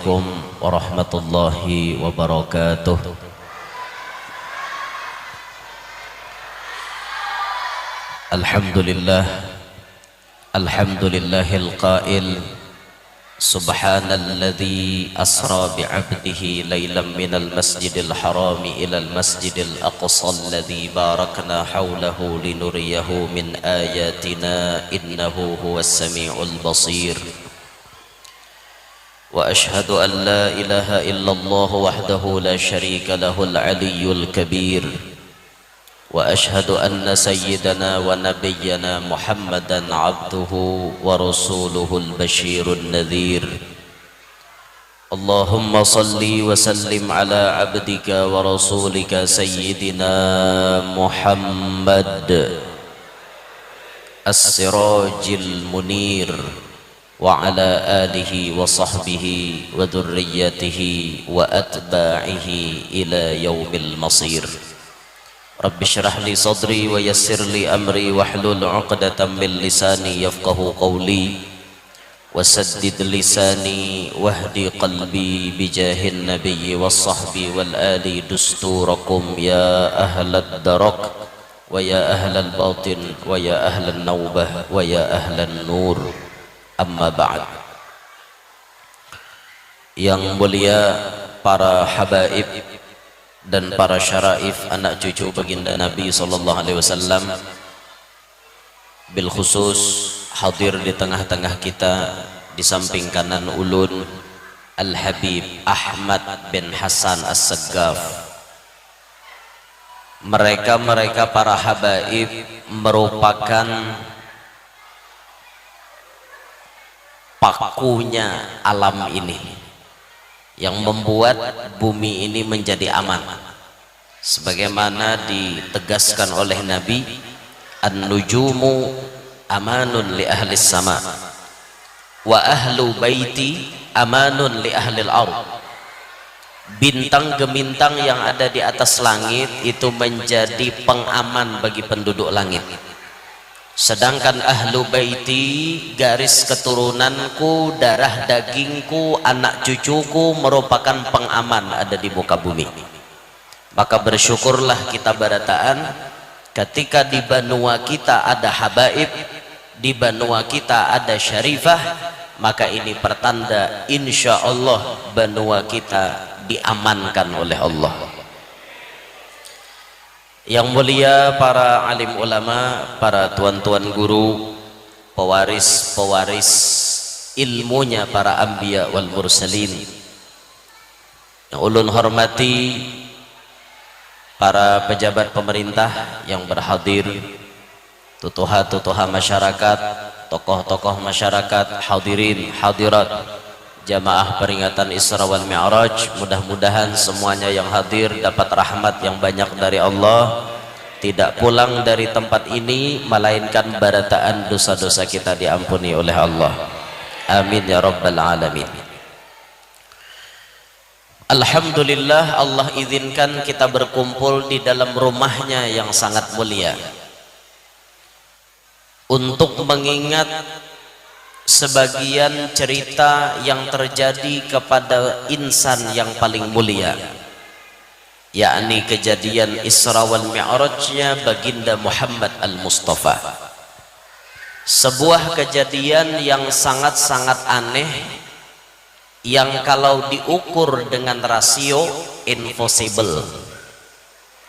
Assalamualaikum warahmatullahi wabarakatuh. Alhamdulillahil qail subhanalladzi asra bi'abdihi laylan minal masjidil harami ilal masjidil aqsa alladzi barakna hawlahu linuriyahu min ayatina innahu huwas sami'ul basir. Wa ashhadu an la ilaha illallah wahdahu la syarika lahul aliyyul kabir. Wa ashhadu anna sayyidana wa nabiyyana Muhammadan abduhu wa rasuluhul basyirun nadhir. Allahumma salli wa sallim ala abdika wa rasulika sayyidina Muhammad as-sirajil munir wa ala alihi wa sahbihi wa dhurriyyatihi wa atba'ihi ila yaumil masir. Rabbi syrah li sadri wa yassir li amri wahlul 'uqdatam min lisani yafqahu qawli wa saddid lisani wahdi qalbi bijahin nabiyyi was sahbi wal ali dusturakum ya ahlad darak wa ya ahlal batin wa ya ahlan naubah wa ya ahlan nur. Amma ba'd. Yang mulia para habaib dan para syaraif anak cucu baginda Nabi sallallahu alaihi wasallam, bil khusus hadir di tengah-tengah kita di samping kanan ulun Al Habib Ahmad bin Hasan As-Saggaf. Mereka para habaib merupakan pakunya alam ini yang membuat bumi ini menjadi aman, sebagaimana ditegaskan oleh Nabi, an-nujumu amanun li ahli sama wa ahlu baiti amanun li ahli al-ard. Bintang gemintang yang ada di atas langit itu menjadi pengaman bagi penduduk langit, sedangkan ahlu baiti, garis keturunanku, darah dagingku, anak cucuku merupakan pengaman ada di muka bumi. Maka bersyukurlah kita barataan ketika di benua kita ada habaib, di benua kita ada syarifah, maka ini pertanda insya Allah benua kita diamankan oleh Allah. Yang mulia para alim ulama, para tuan-tuan guru, pewaris-pewaris ilmunya para anbiya wal mursalin, yang ulun hormati para pejabat pemerintah yang berhadir, tutuha-tutuha masyarakat, tokoh-tokoh masyarakat, hadirin hadirat jamaah peringatan Isra wal Mi'raj, mudah-mudahan semuanya yang hadir dapat rahmat yang banyak dari Allah, tidak pulang dari tempat ini melainkan barataan dosa-dosa kita diampuni oleh Allah. Amin ya rabbal alamin. Alhamdulillah, Allah izinkan kita berkumpul di dalam rumahnya yang sangat mulia untuk mengingat sebagian cerita yang terjadi kepada insan yang paling mulia, yakni kejadian Isra wal Mi'rajnya baginda Muhammad al-Mustafa. Sebuah kejadian yang sangat-sangat aneh, yang kalau diukur dengan rasio impossible,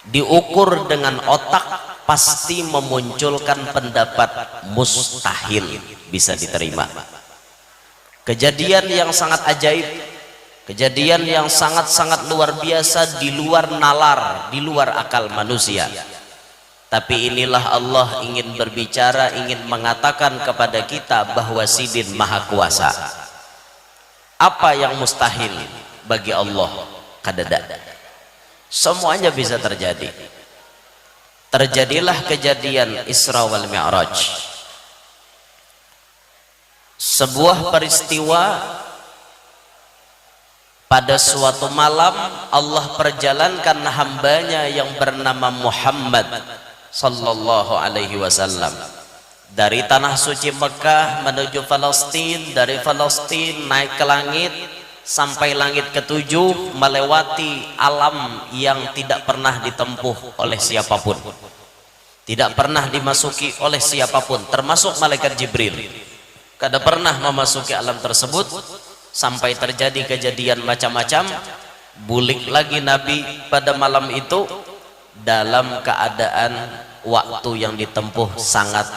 diukur dengan otak pasti memunculkan pendapat mustahil bisa diterima. Kejadian yang sangat ajaib, kejadian yang sangat-sangat luar biasa, di luar nalar, di luar akal manusia. Tapi inilah Allah ingin berbicara, ingin mengatakan kepada kita bahwa Sidin Maha Kuasa. Apa yang mustahil bagi Allah? Kadada. Semuanya bisa terjadi. Terjadilah kejadian Isra wal Mi'raj, sebuah peristiwa pada suatu malam Allah perjalankan hambanya yang bernama Muhammad sallallahu alaihi wasallam dari tanah suci Mekah menuju Palestina, dari Palestina naik ke langit sampai langit ketujuh, melewati alam yang tidak pernah ditempuh oleh siapapun, tidak pernah dimasuki oleh siapapun, termasuk malaikat Jibril. Kada pernah memasuki alam tersebut, sampai terjadi kejadian macam-macam. Bulik lagi Nabi pada malam itu dalam keadaan waktu yang ditempuh sangat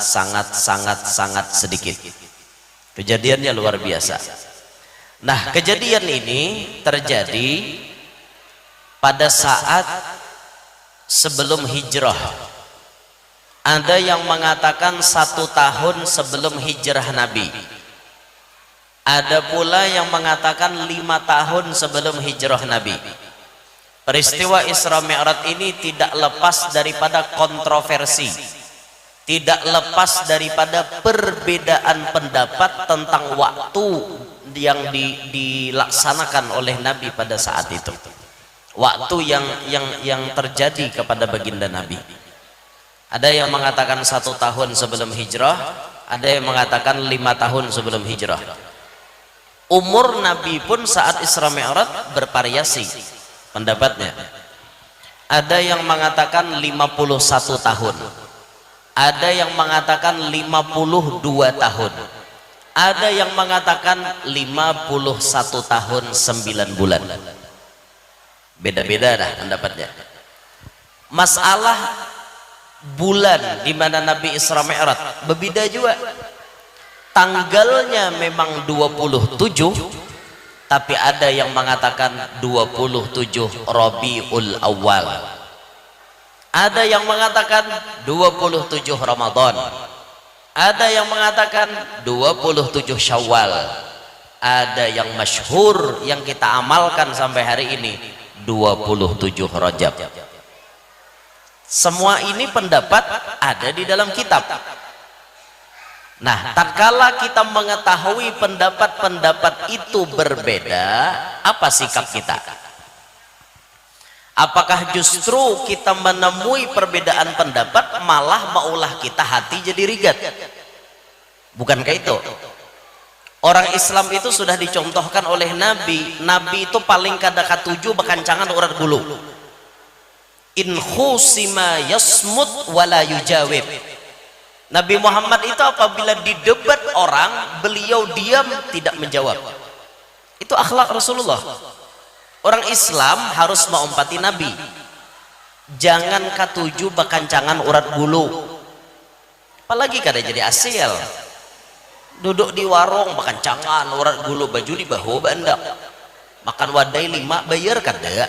sedikit. Kejadiannya luar biasa. Nah, kejadian ini terjadi pada saat sebelum hijrah. Ada yang mengatakan 1 tahun sebelum hijrah Nabi. Ada pula yang mengatakan 5 tahun sebelum hijrah Nabi. Peristiwa Isra Mi'raj ini tidak lepas daripada kontroversi, tidak lepas daripada perbedaan pendapat tentang waktu yang dilaksanakan oleh Nabi pada saat itu, waktu yang terjadi kepada baginda Nabi. Ada yang mengatakan 1 tahun sebelum hijrah, ada yang mengatakan 5 tahun sebelum hijrah. Umur Nabi pun saat Isra Mi'raj bervariasi pendapatnya. Ada yang mengatakan 51 tahun, ada yang mengatakan 52 tahun, ada yang mengatakan 51 tahun 9 bulan. Beda-beda dah pendapatnya. Masalah bulan di mana Nabi Isra Mi'raj berbeda juga. Tanggalnya memang 27, tapi ada yang mengatakan 27 Rabiul Awal, ada yang mengatakan 27 Ramadan, ada yang mengatakan 27 Syawal, ada yang masyhur yang kita amalkan sampai hari ini 27 Rajab. Semua ini pendapat ada di dalam kitab. Nah, tatkala kita mengetahui pendapat-pendapat itu berbeda, apa sikap kita? Apakah justru kita menemui perbedaan pendapat malah maulah kita hati jadi rigat? Bukankah itu? Orang Islam itu sudah dicontohkan oleh Nabi. Nabi itu paling kada katuju bekancangan urat bulu. In khusima yasmut wala yujawib. Nabi Muhammad itu apabila didebat orang, beliau diam, tidak menjawab. Itu akhlak Rasulullah. Orang Islam harus mengumpati Nabi. Jangan katuju bekancangan urat bulu. Apalagi kada jadi asil. Duduk di warung bekancangan urat bulu, baju di bahu bandak. Makan wadai 5 bayar kada.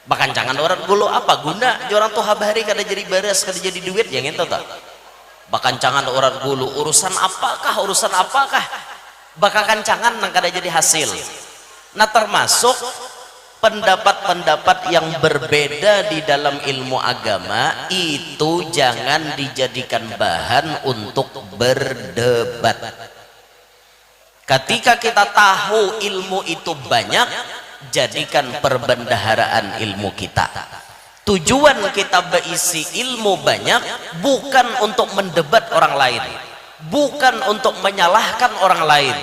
Bakancangan orang bulu apa guna? Orang tuh habari kada jadi baras, kada jadi duit, yang itu tak. Bakancangan orang bulu urusan apakah? Bakancangan nang kada jadi hasil. Nah, termasuk pendapat-pendapat yang berbeda di dalam ilmu agama itu jangan dijadikan bahan untuk berdebat. Ketika kita tahu ilmu itu banyak, jadikan perbendaharaan ilmu kita. Tujuan kita berisi ilmu banyak bukan untuk mendebat orang lain, bukan untuk menyalahkan orang lain.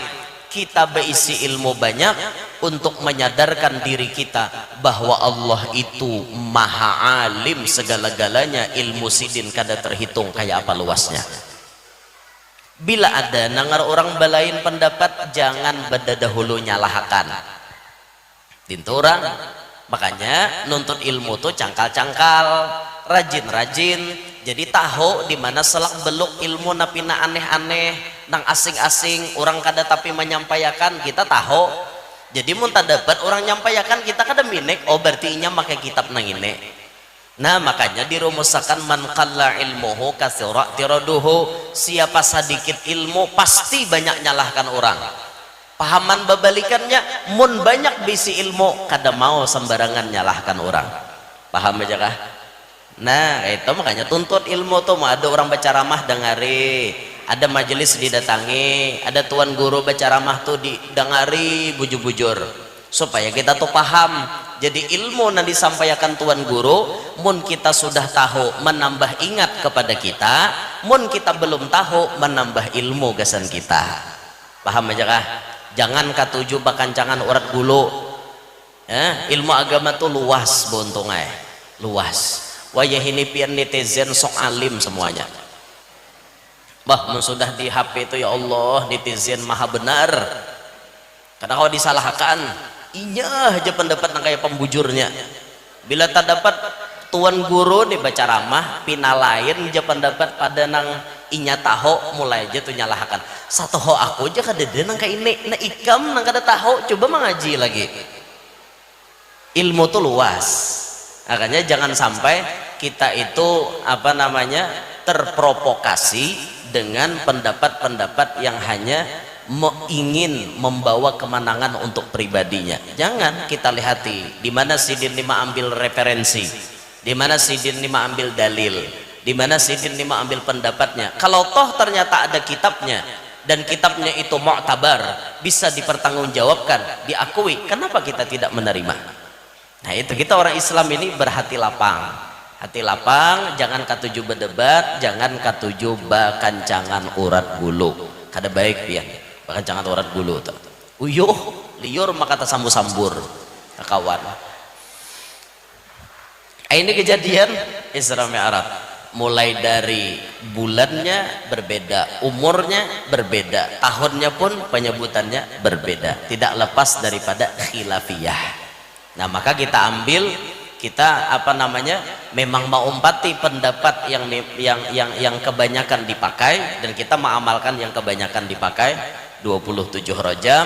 Kita berisi ilmu banyak untuk menyadarkan diri kita bahwa Allah itu maha alim segala-galanya, ilmu sidin kada terhitung kayak apa luasnya. Bila ada nangar orang balain pendapat, jangan berdahulu nyalahkan tinturang. Makanya nuntut ilmu tuh cangkal-cangkal, rajin-rajin, jadi tahu di mana selak beluk ilmu napina aneh-aneh nang asing-asing orang kada tapi menyampaikan kita tahu. Jadi mun dapat orang nyampaikan kita kada minek, oh berarti inya make kitab nang ini. Nah, makanya dirumuskan man qalla ilmuhu katsira tiraduhu. Siapa sedikit ilmu pasti banyak nyalahkan orang. Pahaman babalikannya, mun banyak bisi ilmu kada mau sembarangan nyalahkan orang. Paham aja kah? Nah, itu makanya tuntut ilmu tuh. Ada orang baca ramah dengari, ada majelis didatangi, ada tuan guru baca ramah tuh didengari bujur-bujur supaya kita tuh paham. Jadi ilmu yang disampaikan tuan guru, mun kita sudah tahu menambah ingat kepada kita, mun kita belum tahu menambah ilmu gasan kita. Paham aja kah? jangan katuju bakancangan urat bulu. Ilmu agama tuh luas bontongnya, luas. Wayah ini pian netizen sok alim semuanya. Bah, sudah di HP itu ya Allah, netizen maha benar. Kadang kalau disalahkan, iya aja pendapat nang kayak pembujurnya. Bila tak dapat tuan guru nih baca ramah, pina lain aja pendapat pada nang inya tahu, mulai aja tuh nyalahkan. Satu ho aku aja kada nang kayak ini, na ikam nang kada tahu, coba mengaji lagi. Ilmu tuh luas. Makanya jangan sampai kita itu apa namanya terprovokasi dengan pendapat-pendapat yang hanya ingin membawa kemenangan untuk pribadinya. Jangan, kita lihati di mana Sidin Lima ambil referensi, di mana Sidin Lima ambil dalil, di mana Sidin Lima ambil pendapatnya. Kalau toh ternyata ada kitabnya dan kitabnya itu mu'tabar, bisa dipertanggungjawabkan, diakui, kenapa kita tidak menerima? Nah itu, kita orang Islam ini berhati lapang, hati lapang, jangan katuju berdebat, jangan katuju bakancangan urat bulu. Kada baik pian bakancangan urat bulu tuh. Uyuh liur maka tersambur-sambur kawan. Ini kejadian Isra Mi'raj, mulai dari bulannya berbeda, umurnya berbeda, tahunnya pun penyebutannya berbeda, tidak lepas daripada khilafiyah. Nah maka kita ambil, kita apa namanya memang mau umpati pendapat yang kebanyakan dipakai, dan kita mengamalkan yang kebanyakan dipakai. 27 Rajab,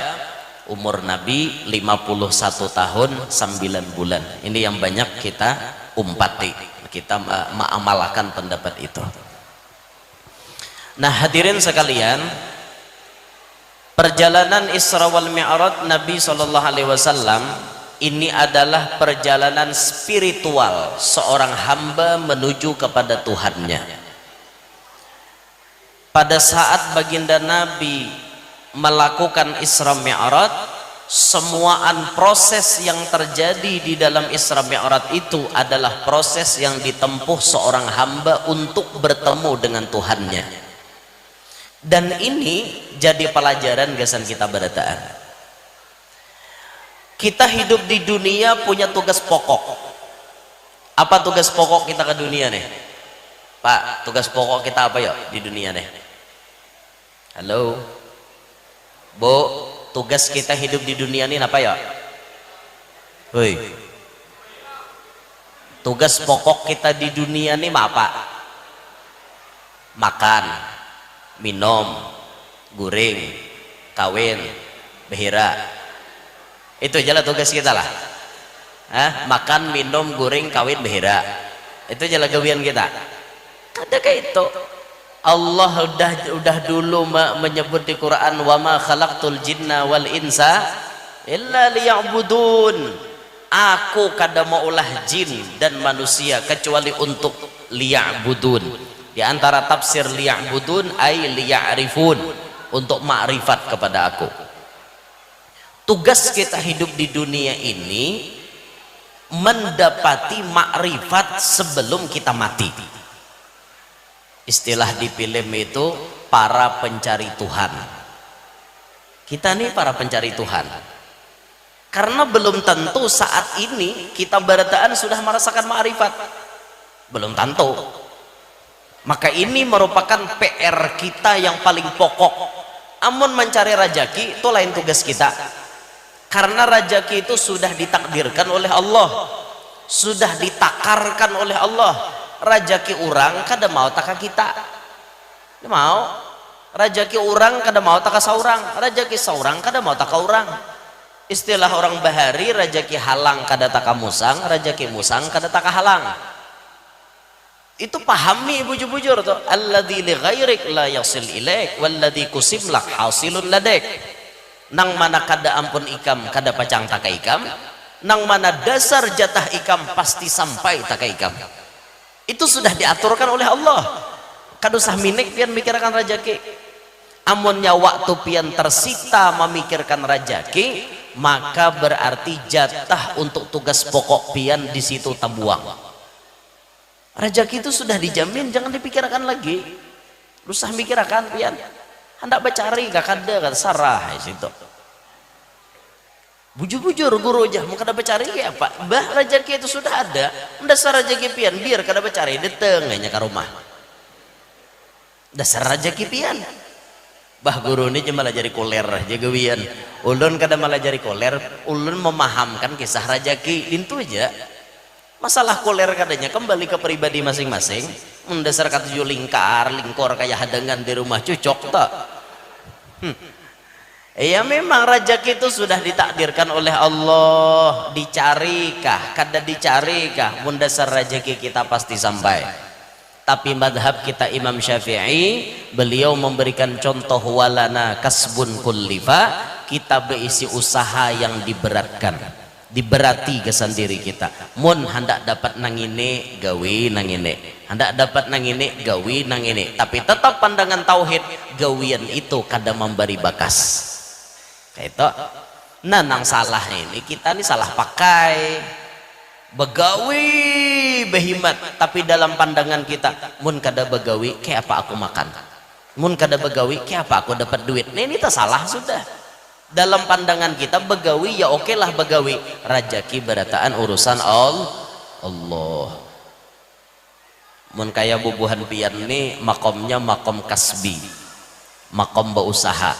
umur Nabi 51 tahun 9 bulan. Ini yang banyak kita umpati, kita mengamalkan pendapat itu. Nah hadirin sekalian, perjalanan Isra wal Mi'raj Nabi SAW ini adalah perjalanan spiritual seorang hamba menuju kepada Tuhannya. Pada saat baginda Nabi melakukan Isra Mi'raj, semuaan proses yang terjadi di dalam Isra Mi'raj itu adalah proses yang ditempuh seorang hamba untuk bertemu dengan Tuhannya. Dan ini jadi pelajaran gasan kita berataan. Kita hidup di dunia punya tugas pokok. Apa tugas pokok kita ke dunia nih? Pak, tugas pokok kita apa ya di dunia nih? Halo Bu, tugas kita hidup di dunia ini apa ya? Woi, tugas pokok kita di dunia ini apa? Makan, minum, guring, kawin, behira. Itu jalan tugas kita lah. Makan, minum, guring, kawin, behira. Itu jalan gawian kita. Ada kayak itu. Allah udah dulu menyebut di Quran, wa ma khalaqtul jinna wal insa illa liya'budun. Aku kada maulah jin dan manusia kecuali untuk liya'budun. Di antara tafsir liya'budun ay liya'rifun, untuk ma'rifat kepada aku. Tugas kita hidup di dunia ini mendapati makrifat sebelum kita mati. Istilah di film itu para pencari Tuhan. Kita nih para pencari Tuhan. Karena belum tentu saat ini kita berataan sudah merasakan makrifat. Belum tentu. Maka ini merupakan PR kita yang paling pokok. Amun mencari rajaki itu lain tugas kita. Karena rajaki itu sudah ditakdirkan oleh Allah, sudah ditakarkan oleh Allah. Rajaki orang kada mau taka kita, dia mau. Rajaki orang kada mau taka saurang, rajaki saurang kada mau taka orang. Istilah orang bahari, rajaki halang kada taka musang, rajaki musang kada taka halang. Itu pahami bujur-bujur tuh. Alladzi li ghairik la yasil ilaik walladzi kusimlak hasilun ladek. Nang mana kada ampun ikam kada pacang taka ikam, nang mana dasar jatah ikam pasti sampai taka ikam. Itu sudah diaturkan oleh Allah. Kada usah minik pian mikirkan rajaki. Amunnya waktu pian tersita memikirkan rajaki, maka berarti jatah untuk tugas pokok pian di situ terbuang. Rajaki itu sudah dijamin, jangan dipikirkan lagi. Usah mikirkan pian. Hendak bercari gak kada sarah di situ. bujur-bujur guru aja mau kada becari ya apa bah rezeki itu sudah ada dasar rezeki pian biar kada becari detengnya ke rumah dasar rezeki pian bah guru ini cuma jadi koler jagawian ulun kada malah jadi koler ulun memahamkan kisah rezeki itu aja masalah koler kadanya kembali ke pribadi masing-masing mendasar kata lingkor kayak hadangan di rumah cocok tak ya memang rezeki itu sudah ditakdirkan oleh Allah dicarikah kada dicarikah mendasar rezeki kita pasti sampai tapi madhab kita Imam Syafi'i beliau memberikan contoh walana kasbun kullifa kita berisi usaha yang diberatkan diberati ke sendiri kita mun hendak dapat nang ini gawi nang ini hendak dapat nang ini gawi nang ini tapi tetap pandangan tauhid gawian itu kada memberi bakas kayak itu nah nang salah ini kita ini salah pakai begawi behimat tapi dalam pandangan kita mun kada begawi kayak apa aku makan mun kada begawi kayak apa aku dapat duit nah ini tak salah sudah dalam pandangan kita begawi ya oke lah begawi rezeki berataan urusan Allah mun kaya bubuhan pian nih makomnya makom kasbi makom berusaha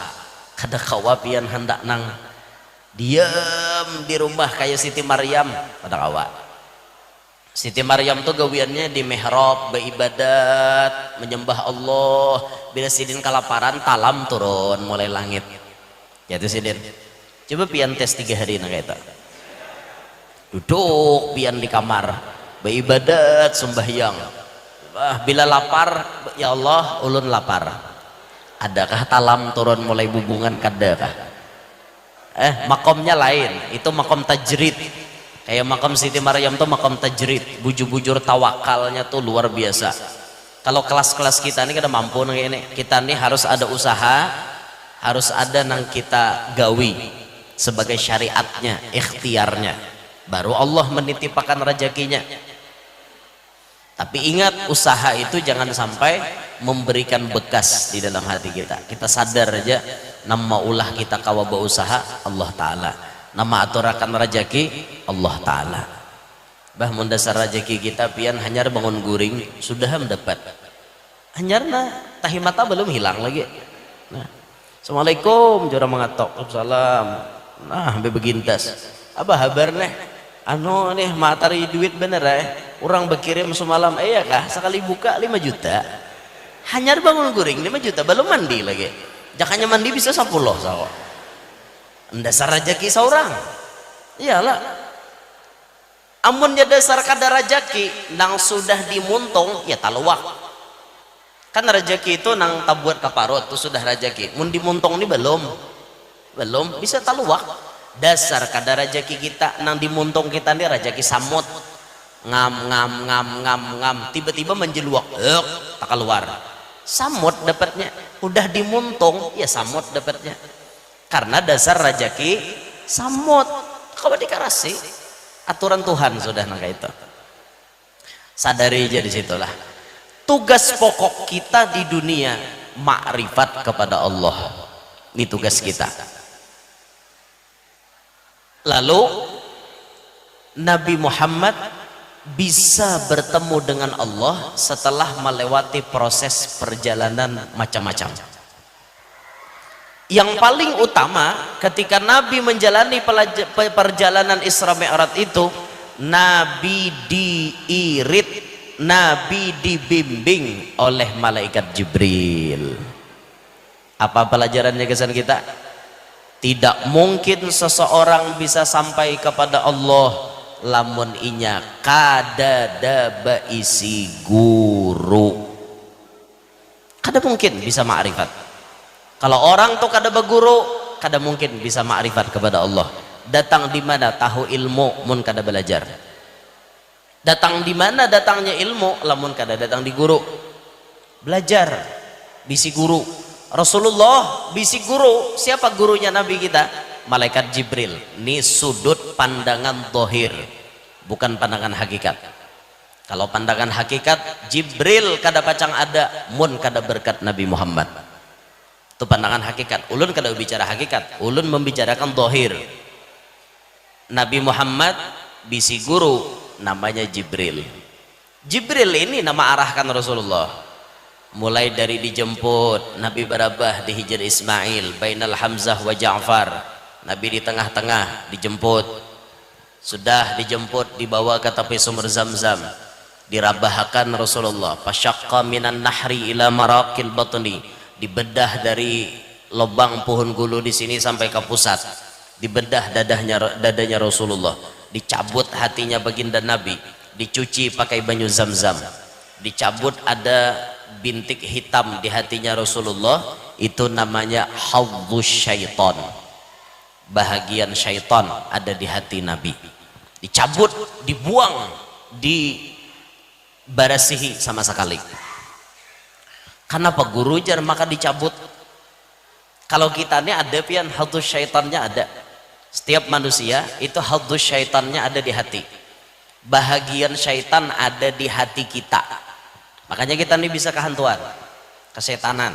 kada kawa pian hendak nang diam di rumah kayak Siti Maryam pada kawa Siti Maryam tuh gawiannya di mihrab beribadat menyembah Allah bila sidin kelaparan talam turun mulai langit ya tuh sidin coba pian tes 3 hari nah kayak itu duduk pian di kamar beribadat sembahyang bila lapar ya Allah ulun lapar adakah talam turun mulai bubungan kadakah makomnya lain itu makom tajrid kayak makom Siti Maryam tuh makom tajrid bujur-bujur tawakalnya tuh luar biasa kalau kelas-kelas kita ini kada mampu nih ini kita nih harus ada usaha harus ada nang kita gawi sebagai syariatnya ikhtiarnya baru Allah menitipkan rezekinya tapi ingat usaha itu jangan sampai memberikan bekas di dalam hati kita kita sadar aja nama ulah kita kawa berusaha Allah Ta'ala nama aturakan rezeki Allah Ta'ala bah mendasar rezeki kita pian hanyar bangun guring sudah mendapat hanyar nah tahimata belum hilang lagi nah Assalamualaikum jura mengatok salam nah begintas apa kabar nih anu nih matari duit bener orang berkirim semalam iya kah sekali buka 5 juta hanyar bangun guring 5 juta belum mandi lagi jakanya mandi bisa 10 sawo dasar rezeki seorang iyalah amunnya dasar kadar rezeki nang sudah dimuntung ya taluak kan rezeki itu nang tabuat kaparut itu sudah rezeki mun dimuntung ini belum bisa taluak dasar kadar rezeki kita nang dimuntung kita ini rezeki samut ngam tiba-tiba menjeluak tak keluar samut dapatnya udah dimuntung ya samut dapatnya karena dasar rezeki samut kalau dikarasi aturan Tuhan sudah nangka itu sadari aja disitulah tugas pokok kita di dunia makrifat kepada Allah ini tugas kita lalu Nabi Muhammad bisa bertemu dengan Allah setelah melewati proses perjalanan macam-macam yang paling utama ketika Nabi menjalani perjalanan Isra Mi'raj itu Nabi diirit Nabi dibimbing oleh malaikat Jibril apa pelajarannya kesan kita tidak mungkin seseorang bisa sampai kepada Allah lamun inya kada ada isi guru kada mungkin bisa ma'rifat kalau orang tuh kada berguru kada mungkin bisa ma'rifat kepada Allah datang di mana tahu ilmu mun kada belajar datang di mana datangnya ilmu lamun kada datang di guru belajar bisi guru Rasulullah bisi guru siapa gurunya Nabi kita malaikat Jibril ini sudut pandangan dohir bukan pandangan hakikat kalau pandangan hakikat Jibril kada pacang ada mun kada berkat Nabi Muhammad itu pandangan hakikat ulun kada bicara hakikat ulun membicarakan dohir Nabi Muhammad bisi guru namanya Jibril. Jibril ini nama arahkan Rasulullah, mulai dari dijemput Nabi Barabah di Hijr Ismail bainal Hamzah wa Ja'far, Nabi di tengah-tengah dijemput, sudah dijemput dibawa ke tepi sumber Zamzam, dirabahkan Rasulullah, fasyaqqa minan nahri ila maraqil batni, dibedah dari lubang pohon gulu di sini sampai ke pusat, dibedah dadanya Rasulullah, dicabut hatinya baginda Nabi, dicuci pakai banyu Zamzam, dicabut ada bintik hitam di hatinya Rasulullah, itu namanya hadzuz syaitan, bahagian syaitan ada di hati Nabi, dicabut, dibuang, dibarasihi sama sekali. Kenapa guru jar maka dicabut? Kalau kita ini ada pian hadzuz syaitannya ada. Setiap manusia itu hadzuz syaitannya ada di hati, bahagian syaitan ada di hati kita. Makanya kita ini bisa kehantuan, kesetanan,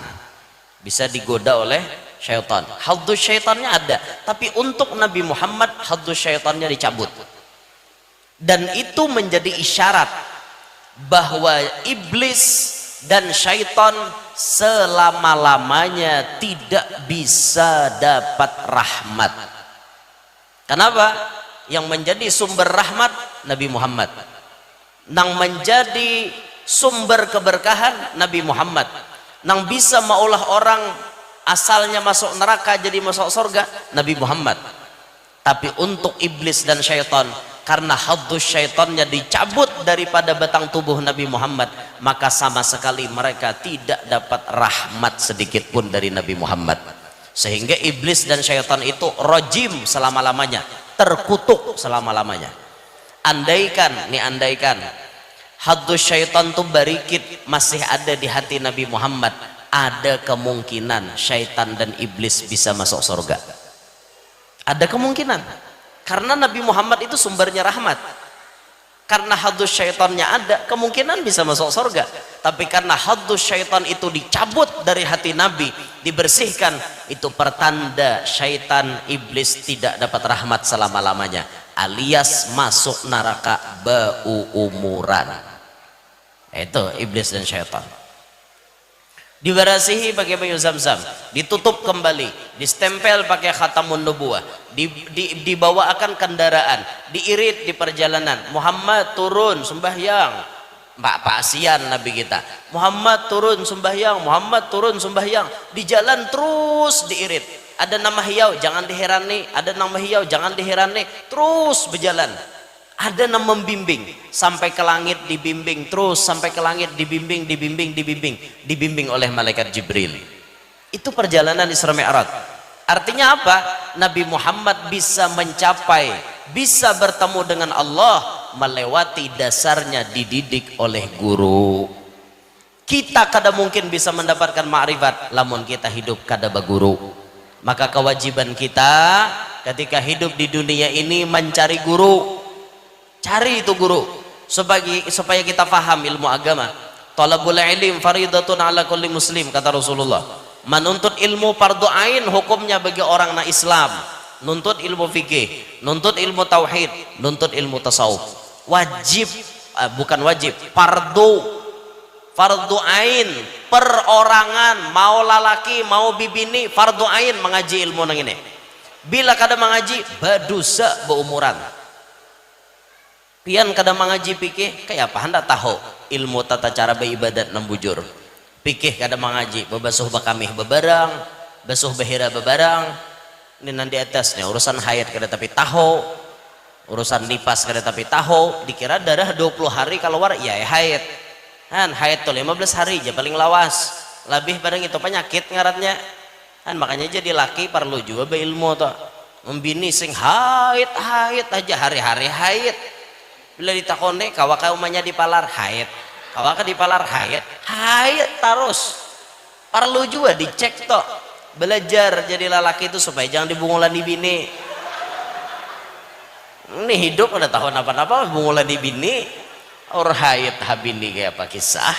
bisa digoda oleh syaitan. Hadzuz syaitannya ada, tapi untuk Nabi Muhammad hadzuz syaitannya dicabut. Dan itu menjadi isyarat bahwa iblis dan syaitan selama-lamanya tidak bisa dapat rahmat. Kenapa? Yang menjadi sumber rahmat Nabi Muhammad, nang menjadi sumber keberkahan Nabi Muhammad, nang bisa maulah orang asalnya masuk neraka jadi masuk surga Nabi Muhammad. Tapi untuk iblis dan syaitan, karena hadzuz syaitannya dicabut daripada batang tubuh Nabi Muhammad, maka sama sekali mereka tidak dapat rahmat sedikit pun dari Nabi Muhammad. Sehingga iblis dan syaitan itu rajim selama-lamanya, terkutuk selama-lamanya. Andaikan hadzuz syaitan tuh barikit masih ada di hati Nabi Muhammad, ada kemungkinan syaitan dan iblis bisa masuk surga. Ada kemungkinan, karena Nabi Muhammad itu sumbernya rahmat. Karena hadzuz syaitannya ada, kemungkinan bisa masuk surga. Tapi karena hadzuz syaitan itu dicabut dari hati Nabi, dibersihkan, itu pertanda syaitan iblis tidak dapat rahmat selama-lamanya, alias masuk neraka bau umuran. Itu iblis dan syaitan. Dibarasihi pakai banyu Zamzam, ditutup kembali, distempel pakai khatamun nubuwah, dibawakan kendaraan, diirit di perjalanan. Muhammad turun sembahyang, Pak Sian Nabi kita. Muhammad turun sembahyang, Muhammad turun sembahyang. Di jalan terus diirit. Ada nama hiau jangan diherani, ada nama hiau jangan diherani, terus berjalan. Ada nama membimbing, sampai ke langit dibimbing, terus sampai ke langit dibimbing oleh malaikat Jibril. Itu perjalanan Isra Mi'raj. Artinya apa? Nabi Muhammad bisa mencapai, bisa bertemu dengan Allah melewati dasarnya dididik oleh guru. Kita kada mungkin bisa mendapatkan ma'rifat lamun kita hidup kada baguru. Maka kewajiban kita ketika hidup di dunia ini mencari guru. Cari itu guru supaya kita faham ilmu agama. Talabul ilm faridatun ala kulli muslim, kata Rasulullah. Menuntut ilmu fardu ain hukumnya bagi orang na Islam. Nuntut ilmu fikih, nuntut ilmu tauhid, nuntut ilmu tasawuf. Wajib, bukan wajib, fardu ain, perorangan, mau lalaki mau bibini, fardu ain mengaji ilmu nang ini. Bila kada mengaji berdosa beumuran. Pian kada mengaji fikih kayak apa hendak tahu ilmu tata cara beribadat nan bujur. Fikih kada mengaji, bebasuh bakamih bebarang, basuh behira bebarang. Ini nanti atasnya urusan haid kada tapi tahu, urusan nipas kada tapi tahu. Dikira darah 20 hari keluar ya haid. Han haid tuh 15 hari aja paling lawas. Lebih barang itu penyakit ngarannya. Han makanya jadi laki perlu juga beilmu tuh. Membini sing haid aja hari-hari haid. Bila ditakone kawaka umanya dipalar haid, kawaka dipalar haid terus. Perlu juga dicek toh. Belajar jadi lelaki itu supaya jangan dibungulan di bini. Ini hidup udah tahu apa-apa bungulan di bini. Haid habini kayak apa kisah.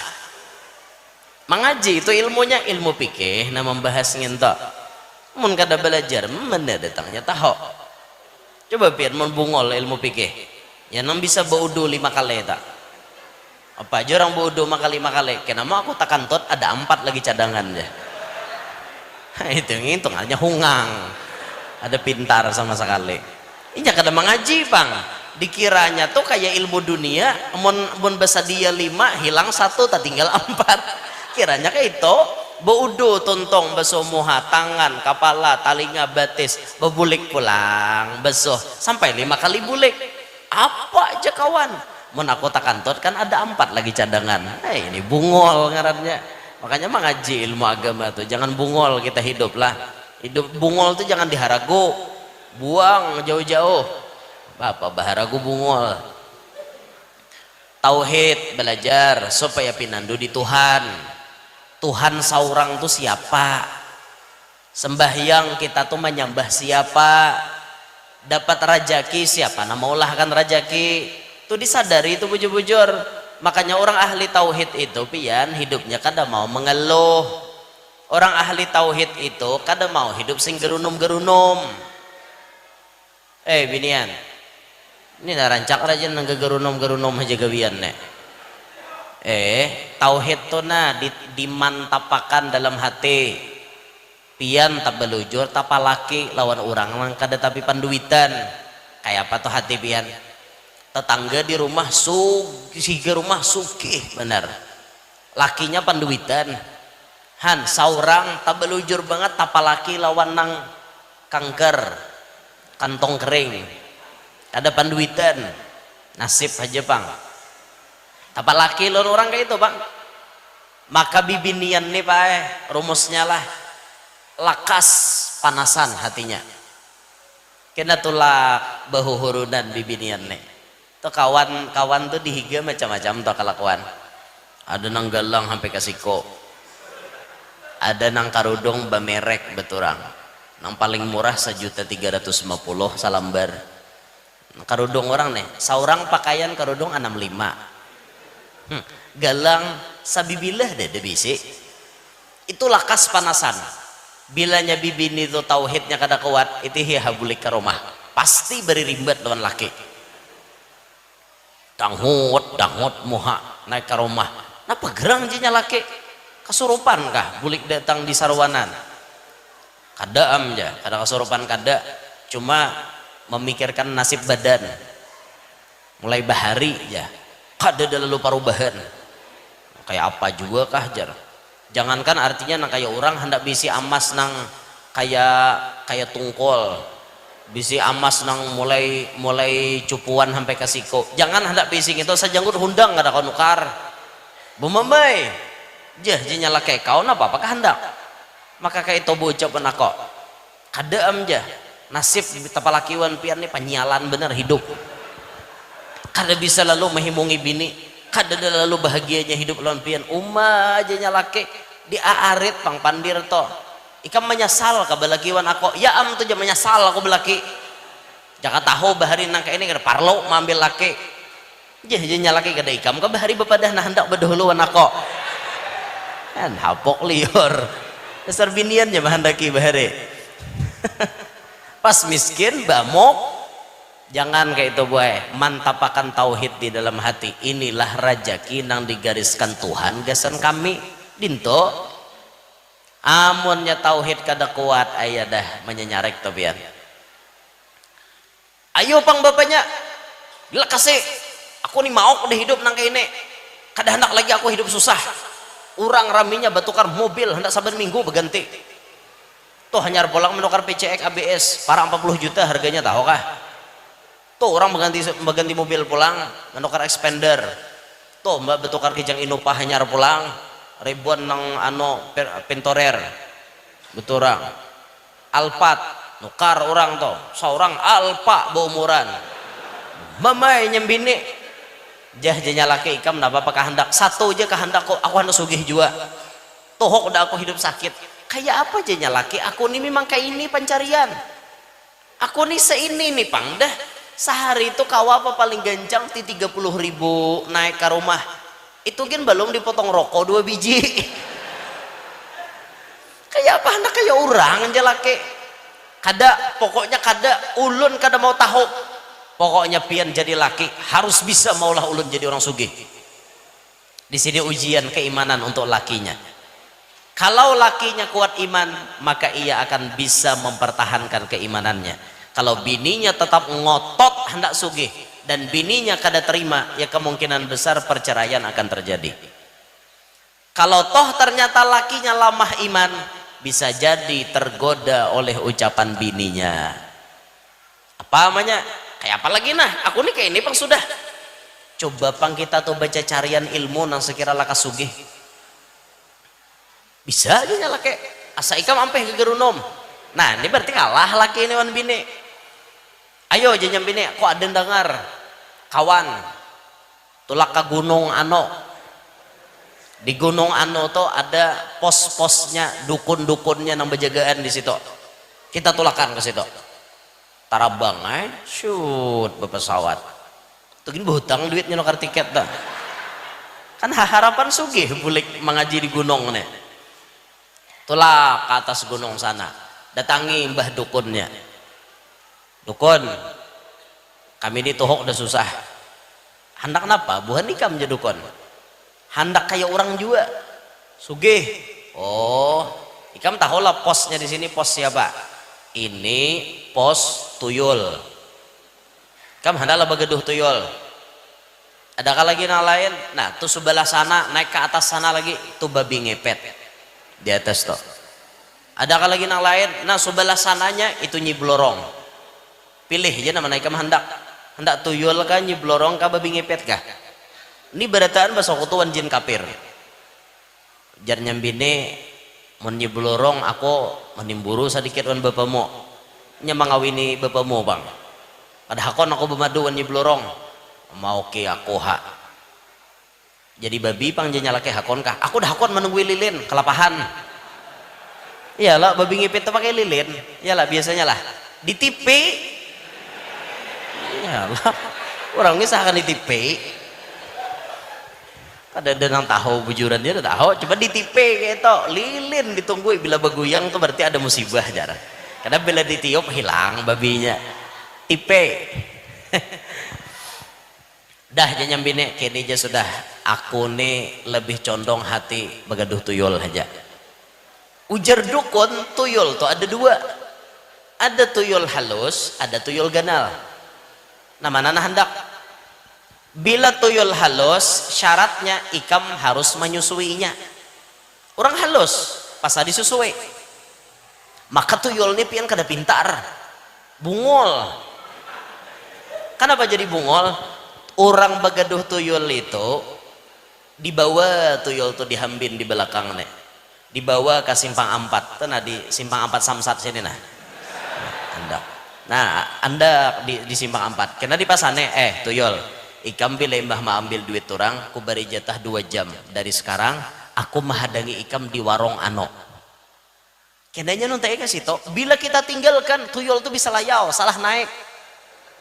Mengaji itu ilmunya ilmu fikih, nah membahas ngentok. Mun kada belajar mana datangnya tahu. Coba pian mun bungol ilmu fikih. Ya nang bisa baudu 5 kali tak. Apa aja orang baudu 5 kali. Kenapa aku takkan tot ada 4 lagi cadangan ya. Itu hanya hungang. Ada pintar sama sekali. Ini kada mengaji bang. Dikiranya tuh kayak ilmu dunia. Mun bahasa dia 5 hilang 1 tak tinggal 4. Kiranya kayak itu. Baudu tuntong beso muha tangan kepala talinga batis bebulik pulang beso sampai 5 kali bulik apa aja kawan mun aku tak kantor kan ada 4 lagi cadangan. Ini bungol ngarannya. Makanya mengaji ilmu agama tuh jangan bungol kita hidup lah. Hidup bungol tuh jangan diharagu, buang jauh-jauh. Bapak baharagu bungol. Tauhid belajar supaya pinandu di Tuhan. Tuhan saurang tuh siapa? Sembahyang kita tuh menyembah siapa? Dapat rajaki siapa? Nah maulah kan rajaki. Tuh disadari itu bujur-bujur. Makanya orang ahli tauhid itu pian hidupnya kada mau mengeluh. Orang ahli tauhid itu kada mau hidup sing gerunum-gerunum. Binian. Ini narancak raja nang gerunum-gerunum aja gawian nek. Tauhid tuh nah dimantapakan dalam hati pian tak belujur tapalaki lawan orang mang kada tapi panduitan kayak apa tuh hati pian tetangga di rumah rumah sugih bener lakinya panduitan han saurang tak belujur banget tapalaki lawan nang kanker kantong kering kada panduitan nasib aja bang. Apalagi lor orang kayak itu bang. Maka bibinian nih pak rumusnya lah lakas panasan hatinya. Kena tulak bahuhurunan bibinian nih. Tuh kawan-kawan tuh dihiga macam-macam tuh kelakuan. Ada nang galang sampai kasiko. Ada nang karudung bamerek beturang. Nang paling murah 1.350.000 salambar. Karudung orang nih. Saurang pakaian karudung 65. Galang sabibilah deh bisi itu lakas panasan bilanya bibini itu tauhidnya kada kuat itu hiha bulik ke rumah pasti beri rimbat lawan laki dangut muha naik ke rumah napa gerang jinya laki kesurupan kah bulik datang di sarwanan kada amja kada kesurupan kada cuma memikirkan nasib badan mulai bahari ya kada lalu perubahan kayak apa juga kah jar jangankan artinya nang kayak orang hendak bisi amas nang kayak tungkol bisi amas nang mulai cupuan sampai ke siko jangan hendak bisi itu sajanggur hundang kada kau nukar bumamai jah jinya laki kau napa apakah hendak maka kayak itu bocah penako kada amja nasib tapalakiwan pian nih penyalan bener hidup kada bisa lalu menghimungi bini kada lalu bahagianya hidup lawan pian aja nyalake di aarit pang pandir to ikam menyesal ka balakiwan aku ya am tuh jam menyesal aku belaki jaka tahu bahari nang ini kada parlo mambil laki jah nyalake kada ikam ka bahari bepadah nah hendak bedahuluan aku kan hapok liur dasar binian nya handaki bahari pas miskin bamok. Jangan kayak itu boy mantapakan tauhid di dalam hati inilah rajaki nang digariskan Tuhan gasan kami dinto amunnya tauhid kada kuat ayah dah menyenyarek tobian ayo pang bapaknya bila kasih aku nih mau udah hidup nang kayak ini kada hendak lagi aku hidup susah orang raminya batukar mobil hendak saban minggu berganti tuh hanya pulang menukar PCX ABS para 40 juta harganya tahu kah tuh orang mengganti mobil pulang menukar expander tuh mbak betukar kijang Innova hanyar pulang ribuan nang pintorer beturang Alphard nukar orang tuh seorang Alpa beumuran mamai nyembini jah jenya laki ikam napa apakah hendak satu aja kehendak kok aku hendak sugih juga tohok udah aku hidup sakit kayak apa jenya laki aku nih memang kayak ini pencarian aku nih seini nih pang dah sehari itu kawa apa paling gancang di 30.000 naik ke rumah itu kan belum dipotong rokok 2 biji kayak apa hendak kayak orang aja laki kada pokoknya kada ulun kada mau tahu, pokoknya pian jadi laki harus bisa maulah ulun jadi orang sugih. Di sini ujian keimanan untuk lakinya. Kalau lakinya kuat iman, maka ia akan bisa mempertahankan keimanannya. Kalau bininya tetap ngotot hendak sugih dan bininya kada terima, ya kemungkinan besar perceraian akan terjadi. Kalau toh ternyata lakinya lemah iman, bisa jadi tergoda oleh ucapan bininya. Apa namanya? Kayak apa lagi nah? Aku nih kayak ini pang sudah. Coba pang kita tuh baca carian ilmu nang sekira laka sugih. Bisa aja nyala kayak asa ikam ampe gegerunom. Nah ini berarti kalah laki ini wan bini. Ayo aja bini, kok ada dengar kawan tulak ke gunung ano. Di gunung ano tuh ada pos-posnya, dukun-dukunnya nang berjagaan di situ. Kita tulakan ke situ. Tarabang shoot berpesawat. Tuh gini berhutang duitnya nukar tiket dah. Kan harapan sugih bulik mengaji di gunung nih. Itulah ke atas gunung sana. Datangi mbah dukunnya. Dukun, kami di Tohok udah susah. Hendak kenapa? Bukan ikam aja dukun. Hendak kayak orang juga. Sugih. Oh, ikam tahu lah posnya di sini pos siapa? Ini pos tuyul. Kam hendaklah begeduh tuyul. Adakah lagi yang lain? Nah, tuh sebelah sana naik ke atas sana lagi, tuh babi ngepet di atas tuh. Adakah lagi yang lain? Nah, sebelah sananya itu Nyi Blorong. Pilih aja nama naik kam hendak tuyul kah Nyi Blorong kah babi ngepet kah? Ini berataan bahasa kutuan jin kapir. Jar nyambine mun Nyi Blorong aku menimburu sedikit wan bapamu. Nya mangawini bapamu bang. Pada hakon aku bermadu Nyi Blorong. Mau ke aku hak. Jadi babi pang janya laki hakon kah? Aku dah hakon menunggu lilin kelapahan. Iyalah babi ngipit pakai lilin. Iyalah biasanya lah. Di tipe. Iyalah. Orang ini seakan di tipe. Ada denang tahu bujuran dia udah tahu. Coba di tipe kayak itu lilin ditunggu bila baguyang tuh berarti ada musibah jarang. Karena bila ditiup hilang babinya. Tipe. Dah jangan bini kini aja sudah aku nih lebih condong hati begaduh tuyul aja. Ujar dukun tuyul tuh ada dua. Ada tuyul halus, ada tuyul ganal. Nama nana hendak. Bila tuyul halus syaratnya ikam harus menyusuinya. Orang halus pas disusui. Maka tuyul nih pian kada pintar. Bungol. Kenapa jadi bungol? Orang begaduh tuyul itu dibawa tuyul tuh dihambin di belakang nih, dibawa ke simpang 4 tuh nah di simpang 4 Samsat sini nah anda di simpang 4 kena di pasane tuyul ikam bila mbah ma ambil duit orang ku beri jatah 2 jam dari sekarang aku menghadangi ikam di warung ano kenanya nuntai ke situ bila kita tinggalkan tuyul tuh bisa layau salah naik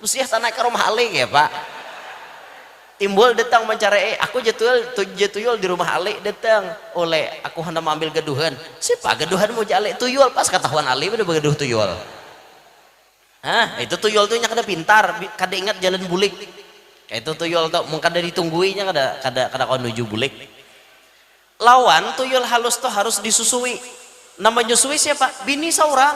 usia tanah ke rumah alik ya pak timbul datang mencari aku jatuyul di rumah alik datang oleh aku hendak mengambil gaduhan siapa gaduhan mau jalik tuyul pas ketahuan alik udah begaduh tuyul itu tuyul tuh kada pintar kada ingat jalan bulik kayak itu tuyul tuh mungkin kada ditungguinya kada kau menuju bulik lawan tuyul halus tuh harus disusui nama nyusui siapa bini seorang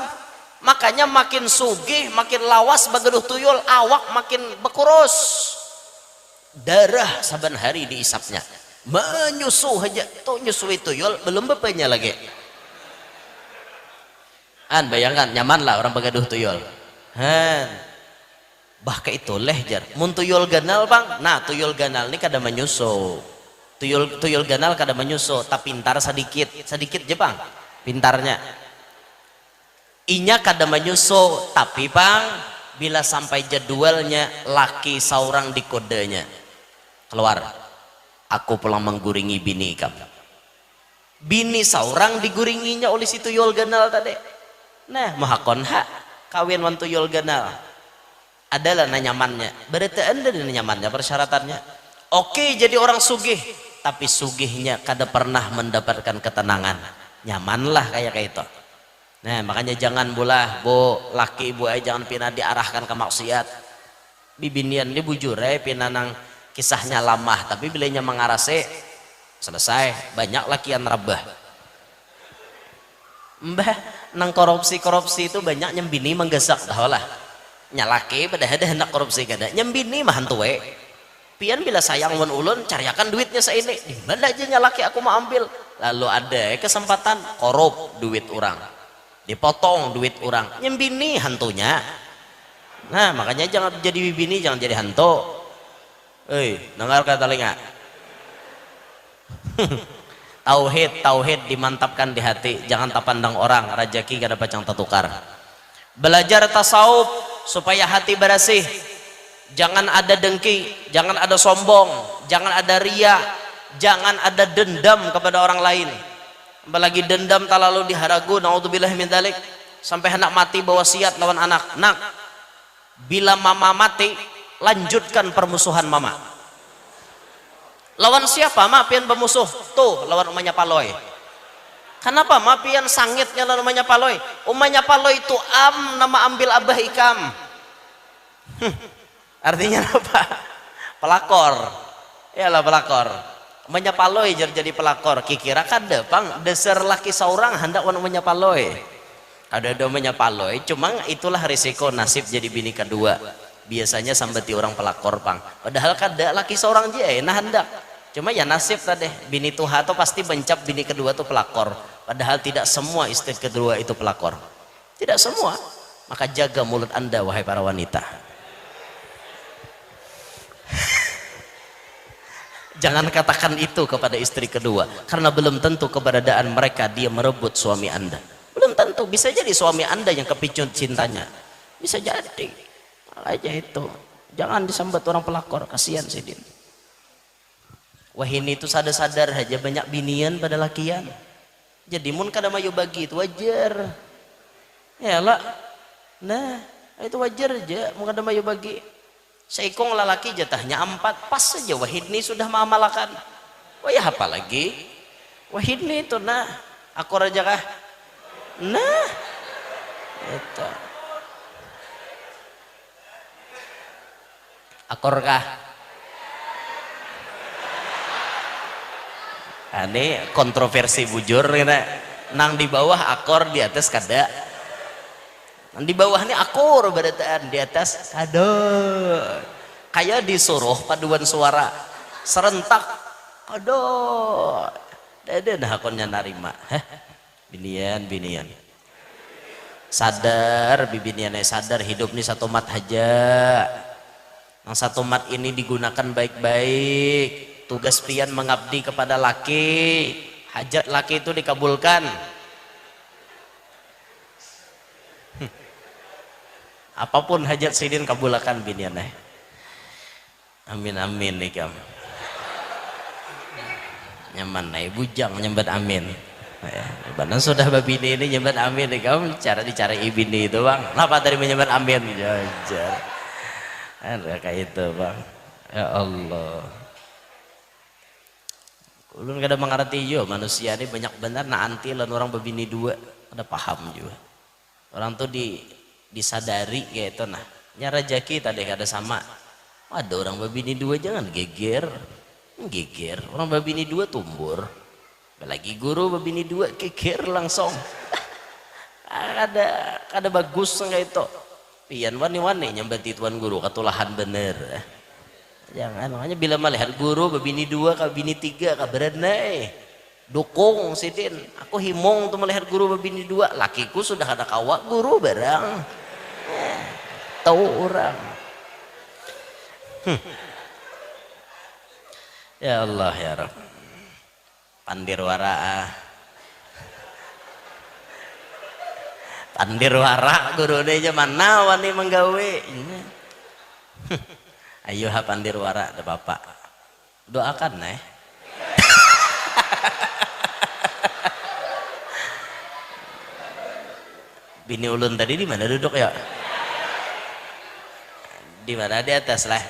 makanya makin sugih makin lawas begaduh tuyul awak makin bekurus darah saban hari diisapnya menyusu aja tuh nyusui tuyul belum bapaknya lagi bayangkan nyaman lah orang begaduh tuyul bahkan itu lehjar mun tuyul ganal bang nah tuyul ganal ini kada menyusu tuyul ganal kada menyusu tapi pintar sedikit aja bang pintarnya inya kada menyusu tapi bang bila sampai jadwalnya laki seorang di kodenya keluar aku pulang mengguringi bini kamu bini seorang diguringinya oleh si tuyul ganal tadi nah mahakon kawin wan tuyul ganal adalah nyamannya berarti anda nyamannya persyaratannya oke jadi orang sugih tapi sugihnya kada pernah mendapatkan ketenangan nyamanlah kayak itu Nah makanya jangan bolah bu laki ibu jangan pina diarahkan ke maksiat. Bibinian ini bujur pina nang kisahnya lama tapi bilanya mengarase selesai banyak lakian rabah. Mbah nang korupsi itu banyak nyembini menggesak dah lah nyalaki pada ada hendak korupsi kada nyembini mah hantuwe pian bila sayang wan ulun cariakan duitnya seini di mana aja nyalaki aku mau ambil lalu ada kesempatan korup duit orang dipotong duit orang nyembini hantunya. Nah makanya jangan jadi bibini jangan jadi hantu. Dengar kata telinga. Tauhid dimantapkan di hati jangan tak pandang orang rajaki kada pacang tertukar. Belajar tasawuf supaya hati bersih, jangan ada dengki, jangan ada sombong, jangan ada ria, jangan ada dendam kepada orang lain. Apalagi dendam tak lalu diharagu naudzubillah min dzalik sampai anak mati bawa wasiat lawan anak nak bila mama mati lanjutkan permusuhan mama lawan siapa mapian pemusuh tuh lawan umanya paloy. Kenapa mapian sangitnya lawan umanya paloy umanya paloy itu nama ambil abah ikam. Artinya apa? Pelakor iyalah pelakor umanya paloy jadi pelakor kikira kada pang dasar laki seorang hendak wan umanya paloy ada umanya paloy cuma itulah risiko nasib jadi bini kedua biasanya sambati orang pelakor pang padahal kada laki seorang je nah hendak cuma ya nasib tadi bini tuha tuh pasti bencap bini kedua tuh pelakor padahal tidak semua istri kedua itu pelakor tidak semua maka jaga mulut anda wahai para wanita. Jangan katakan itu kepada istri kedua karena belum tentu keberadaan mereka dia merebut suami anda belum tentu bisa jadi suami anda yang kepicut cintanya bisa jadi makanya itu jangan disambat orang pelakor kasihan sidin. Wah ini itu sadar-sadar aja banyak binian pada lakian jadi mun kada mayu bagi itu wajar ya lah nah itu wajar aja mun kada mayu bagi seikong lalaki jatahnya 4 pas saja Wahidni sudah mengamalkan wah ya apa lagi Wahidni itu nah akor aja kah nah itu akor kah ini kontroversi bujur kita nang di bawah akor di atas kada di bawah ini akur berataan di atas kado kayak disuruh paduan suara serentak kado dan akunnya narima binian sadar bibinian sadar hidup ini satu mat aja yang satu mat ini digunakan baik-baik tugas pian mengabdi kepada laki hajat laki itu dikabulkan. Apapun hajat sidin kabulakan binian amin amin nih kamu nyaman bujang nyembat amin Bana sudah babini ini nyembat amin nih kamu cara ibini itu bang kenapa tadi menyembat amin jajar ada kayak itu bang ya Allah ulun kada mengerti yo manusia ini banyak benar nah anti lan orang babini dua ada paham juga orang tuh disadari kayak itu nah nyarajaki tadi kada sama ada orang babini dua jangan geger orang babini dua tumbur apalagi guru babini dua geger langsung ada bagus kayak itu pian wani nyambati tuan guru katulahan bener jangan makanya bila melihat guru babini dua kabini tiga kabarana dukung sidin aku himong tuh melihat guru babini dua lakiku sudah ada kawak guru barang tahu orang ya Allah ya Rabb pandirwara guru dia mana wani menggawe ayo ha pandirwara ada bapak doakan bini ulun tadi di mana duduk ya? Di mana? Di atas lah.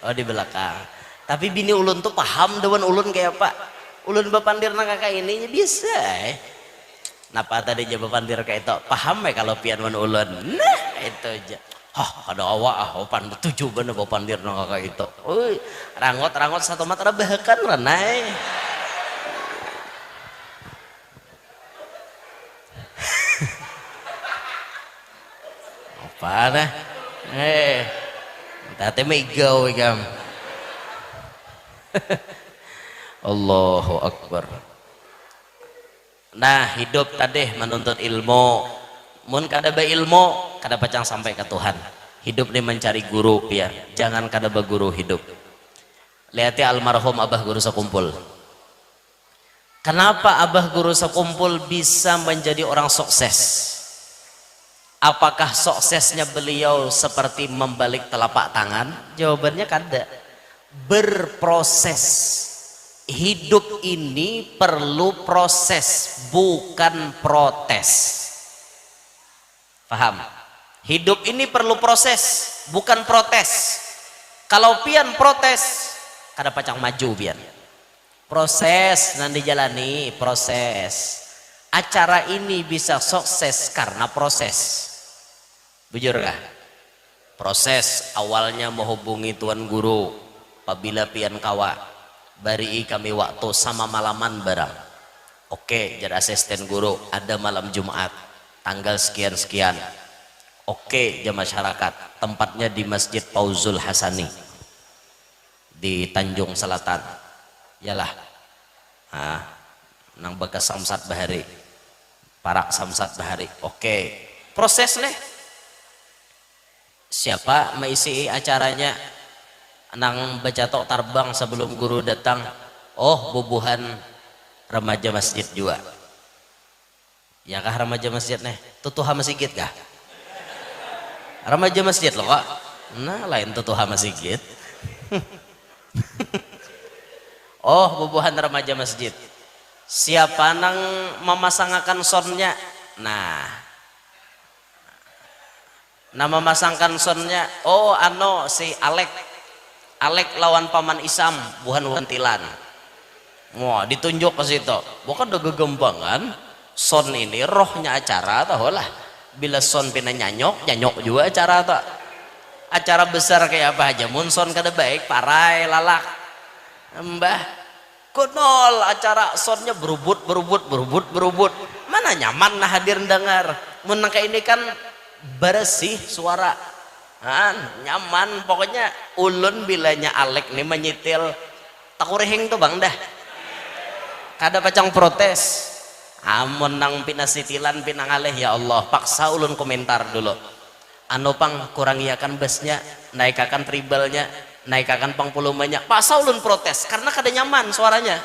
Oh di belakang. Tapi bini ulun tuh paham dewan ulun kayak apa? Ulun bapandir nang kakak ini bisa. Napa tadi jawaban dir kayak itu paham ya kalau pian mun ulun nah itu aja ada awak pan tujuh bener bapak pandir nang kayak itu rangot satu mata rebahakan renai apa nah tadi megau ikam Allahu Akbar. Nah hidup tadi menuntut ilmu mun kada beilmu kada pacang sampai ke Tuhan. Hidup nih mencari guru ya jangan kada beguru hidup. Lihat ya almarhum abah guru sekumpul. Kenapa abah guru sekumpul bisa menjadi orang sukses? Apakah suksesnya beliau seperti membalik telapak tangan? Jawabannya kada. Berproses. Hidup ini perlu proses bukan protes. Paham? Hidup ini perlu proses bukan protes. Kalau pian protes kada pacang maju pian. Proses nanti jalani proses. Acara ini bisa sukses karena proses. Bujur kah? Proses awalnya menghubungi tuan guru apabila pian kawa bari kami waktu sama malaman barang. Oke jadi asisten guru ada malam Jumat tanggal sekian oke jam masyarakat tempatnya di Masjid Fauzul Hasani di Tanjung Selatan yalah nang bekas Samsat Bahari Parak Samsat Bahari oke proses nih siapa mengisi acaranya nang baca tok tarbang sebelum guru datang bubuhan remaja masjid juga ya kah remaja masjid nih tutuha masjid kah remaja masjid loh kok nah lain tutuha masjid bubuhan remaja masjid siapa nang memasangkan soundnya nah memasangkan soundnya si Alek lawan paman Isam buhan wantilan wah ditunjuk ke situ bukan udah gegembangan son ini rohnya acara tahu lah bila son pina nyanyok juga acara tak acara besar kayak apa aja mun son kada baik parai lalak mbah kunol acara sonnya berubut mana nyaman nah hadir dengar mun kayak ini kan bersih suara nyaman pokoknya ulun bilanya Alek nih menyitil takurehing tuh bang dah kada pacang protes amun nang pinasitilan pinang aleh ya Allah paksa ulun komentar dulu pang kurangiakan busnya naikakan tribalnya naikakan pangpulumanya paksa ulun protes karena kada nyaman suaranya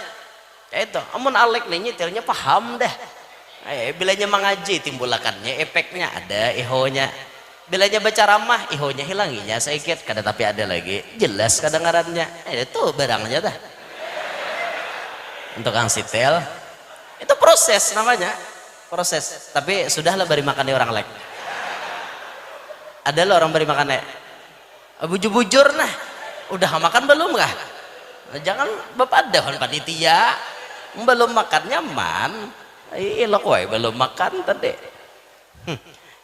ya itu amun Alek nih nyitilnya paham dah bilanya mengaji timbulakannya efeknya ada ehonya bilanya baca ramah ihonya hilanginya sedikit kada tapi ada lagi jelas kedengarannya itu barangnya dah untuk kang sitel itu proses namanya proses tapi sudahlah beri makan orang lek ada lo orang beri makan bujur nah udah makan belum kah jangan bapak ada panitia belum makan nyaman ilok wae belum makan tadi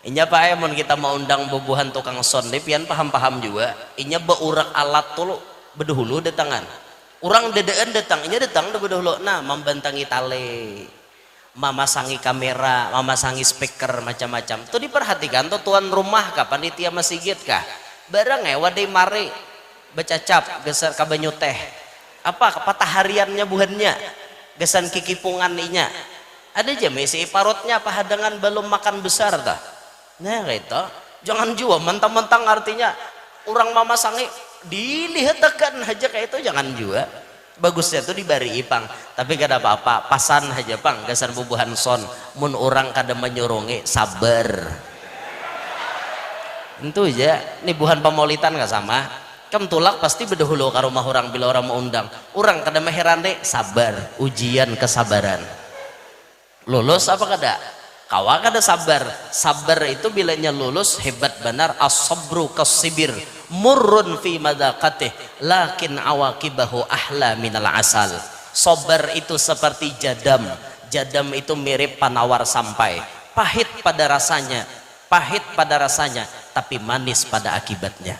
inya pak mun kita mau undang bubuhan tukang son pian paham juga inya beurak alat tuh bedahulu datangan orang dedaan datang inya datang bedahulu nah membentangi tali mamasangi kamera mamasangi speaker macam-macam tuh diperhatikan tuh tuan rumah kah panitia masjid kah barang wadai mari baca cap geser kabanyu teh apa patah hariannya buhannya gesan kikipungan inya ada aja mesi parutnya apa hadangan belum makan besar dah nah gitu jangan jua mentang-mentang artinya orang mama sangi dilihatkan aja kayak itu jangan jua bagusnya tuh dibari ipang tapi gak ada apa-apa pasan aja pang gasan bubuhan son mun orang kada menyurungi sabar itu aja nih buhan pemolitan gak sama kam tulak pasti bedahulu ke rumah orang bila orang mau undang orang kada meheran deh sabar ujian kesabaran lulus apa kada kawa kada sabar itu bilanya lulus hebat benar as-sabru kasibir murrun fi madaqatih lakin awaqibahu ahla minal asal sabar itu seperti jadam Jadam itu mirip panawar sampai, pahit pada rasanya, tapi manis pada akibatnya.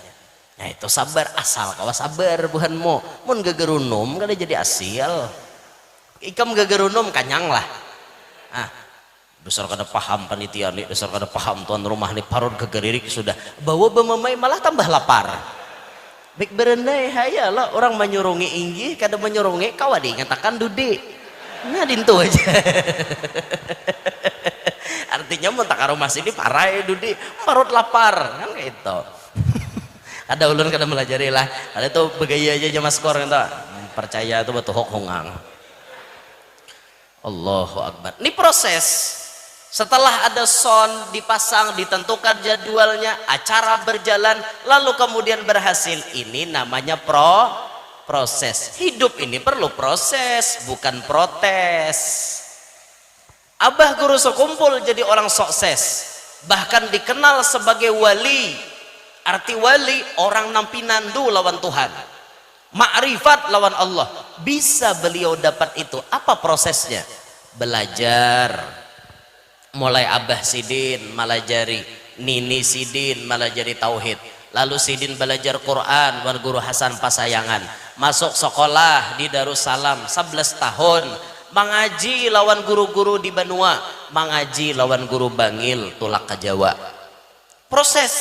Nah itu sabar, asal kawa sabar buhan mo, mun gegerunum kada jadi asil. Ikam gegerunum kanyang lah. Ah, besar kada paham panitia nih, besar kada paham tuan rumah nih, parut gegeririk sudah bawa bememai malah tambah lapar. Baik berenai hayalah orang menyurungi inggi, kada menyurungi kau ada ngatakan dudi. Nah dintu aja. Artinya mentak rumah sini parah ya dudi, parut lapar kan gitu. Ada ulun kada melajari lah. Ada tuh begaya aja mas skor gitu. Percaya tuh betul hongang. Allahu Akbar. Ini proses. Setelah ada sound dipasang, ditentukan jadwalnya, acara berjalan, lalu kemudian berhasil. Ini namanya proses. Hidup ini perlu proses, bukan protes. Abah guru sekumpul jadi orang sukses, bahkan dikenal sebagai wali. Arti wali, orang nampi nandu lawan Tuhan, makrifat lawan Allah. Bisa beliau dapat itu. Apa prosesnya? Belajar. Mulai Abah Sidin melajari, Nini Sidin melajari tauhid, lalu Sidin belajar Quran wan guru Hasan Pasayangan, masuk sekolah di Darussalam 11 tahun, mengaji lawan guru-guru di Banua, mengaji lawan guru Bangil tulak ke Jawa. Proses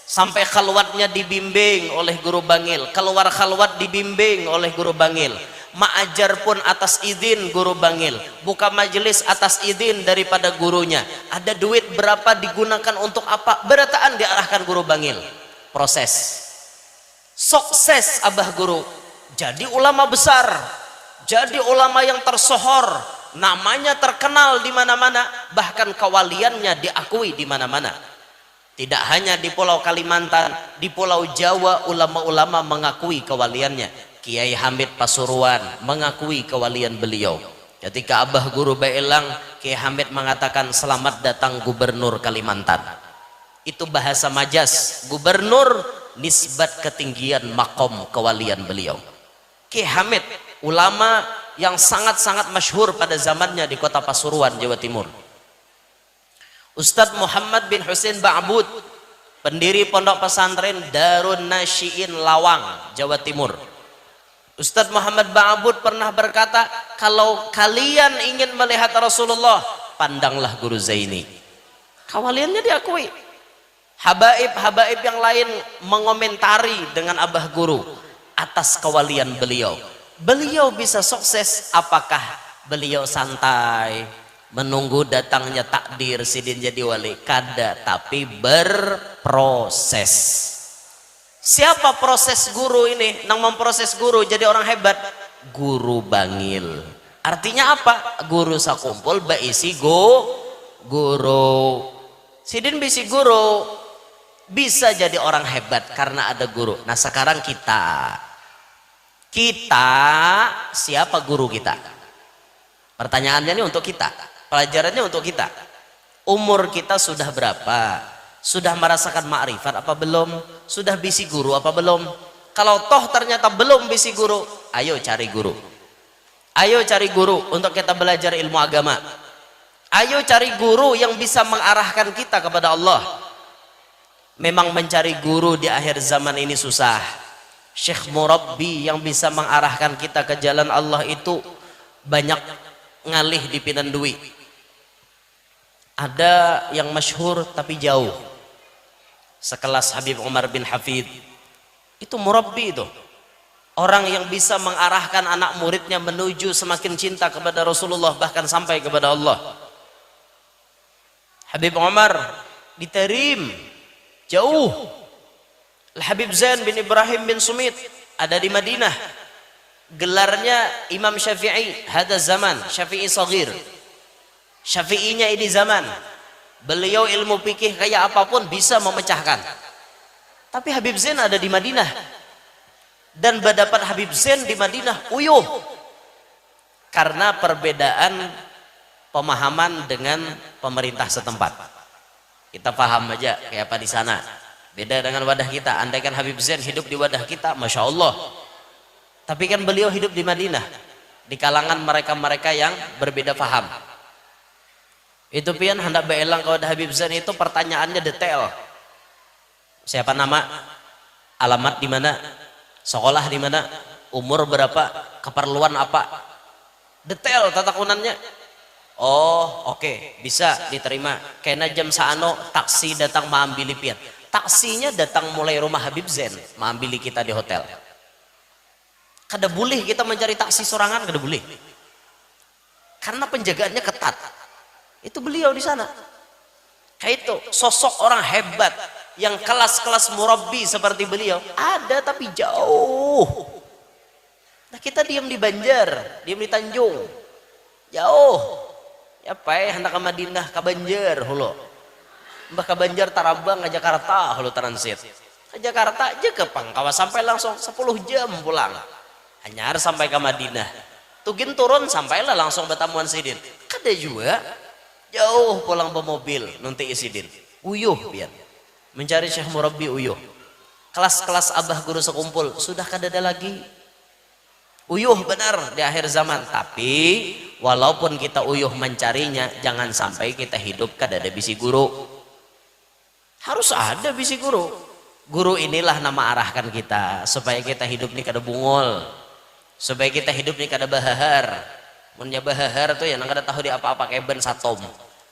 sampai khalwatnya dibimbing oleh guru Bangil, keluar khalwat dibimbing oleh guru Bangil, ma'ajar pun atas izin guru Bangil, buka majelis atas izin daripada gurunya. Ada duit berapa digunakan untuk apa, berataan diarahkan guru Bangil. Proses sukses Abah guru jadi ulama besar, jadi ulama yang tersohor, namanya terkenal di mana-mana, bahkan kewaliannya diakui di mana-mana. Tidak hanya di Pulau Kalimantan, di Pulau Jawa ulama-ulama mengakui kewaliannya. Kiai Hamid Pasuruan mengakui kewalian beliau. Ketika Abah guru Bailang, Kiai Hamid mengatakan selamat datang Gubernur Kalimantan. Itu bahasa majas. Gubernur nisbat ketinggian makom kewalian beliau. Kiai Hamid ulama yang sangat-sangat masyhur pada zamannya di kota Pasuruan, Jawa Timur. Ustadz Muhammad bin Husain Ba'bud, pendiri pondok pesantren Darun Nasyiin Lawang, Jawa Timur. Ustadz Muhammad Ba'bud pernah berkata, kalau kalian ingin melihat Rasulullah, pandanglah Guru Zaini. Kewaliannya diakui. Habaib-habaib yang lain mengomentari dengan Abah Guru atas kewalian beliau. Beliau bisa sukses, apakah beliau santai menunggu datangnya takdir Sidin jadi wali? Kada, tapi berproses. Siapa proses guru ini? Nang memproses guru jadi orang hebat? Guru Bangil. Artinya apa? Guru sakumpul baisi guru. Sidin bisi guru, bisa jadi orang hebat karena ada guru. Nah sekarang kita siapa guru kita? Pertanyaannya ini untuk kita, pelajarannya untuk kita. Umur kita sudah berapa? Sudah merasakan makrifat apa belum? Sudah bisi guru apa belum? Kalau toh ternyata belum bisi guru, ayo cari guru. Ayo cari guru untuk kita belajar ilmu agama. Ayo cari guru yang bisa mengarahkan kita kepada Allah. Memang mencari guru di akhir zaman ini susah. Syekh Murabbi yang bisa mengarahkan kita ke jalan Allah itu banyak ngalih di Pinan Dwi. Ada yang masyhur tapi jauh, sekelas Habib Umar bin Hafid. Itu murabbi, itu orang yang bisa mengarahkan anak muridnya menuju semakin cinta kepada Rasulullah, bahkan sampai kepada Allah. Habib Umar diterim jauh. Habib Zain bin Ibrahim bin Sumit ada di Madinah. Gelarnya Imam Syafi'i hada zaman, Syafi'i Saghir. Syafi'inya ini zaman. Beliau ilmu fikih kayak apapun bisa memecahkan. Tapi Habib Zain ada di Madinah, dan berdapat Habib Zain di Madinah uyuh karena perbedaan pemahaman dengan pemerintah setempat. Kita paham aja kayak apa di sana, beda dengan wadah kita. Andaikan Habib Zain hidup di wadah kita, masya Allah. Tapi kan beliau hidup di Madinah, di kalangan mereka-mereka yang berbeda paham. Itu pian hendak beelang kalau Habib Zain itu pertanyaannya detail. Siapa nama, alamat di mana, sekolah di mana, umur berapa, keperluan apa, detail tatakunannya. Oh oke, bisa diterima. Kena jam saano taksi datang mengambil pian. Taksinya datang mulai rumah Habib Zain mengambil kita di hotel. Kada boleh kita mencari taksi sorangan, kada boleh. Karena penjagaannya ketat. Itu beliau di sana. Kayak itu, sosok orang hebat yang kelas-kelas murabbi seperti beliau ada tapi jauh. Nah kita diam di Banjar, diam di Tanjung, jauh. Ya pai hendak ke Madinah, ke Banjar hulo. Mbah ke Banjar Tarabang ke Jakarta hulo transit. Ke Jakarta aja ke Pangkawas sampai langsung 10 jam pulang. Hanya harus sampai ke Madinah. Tugin turun sampailah langsung Betamuan Sidin. Kada juga jauh pulang bermobil nanti Isidin. Uyuh pian. Mencari Syekh Murabbi uyuh. Kelas-kelas abah guru sekumpul sudah kada ada lagi. Uyuh benar di akhir zaman. Tapi walaupun kita uyuh mencarinya, jangan sampai kita hidup kada ada bisi guru. Harus ada bisi guru. Guru inilah nama arahkan kita supaya kita hidup nih kada bungol. Supaya kita hidup nih kada bahahar. Munnya bahahar tuh ya nang kada tahu di apa-apa kayak ben satom.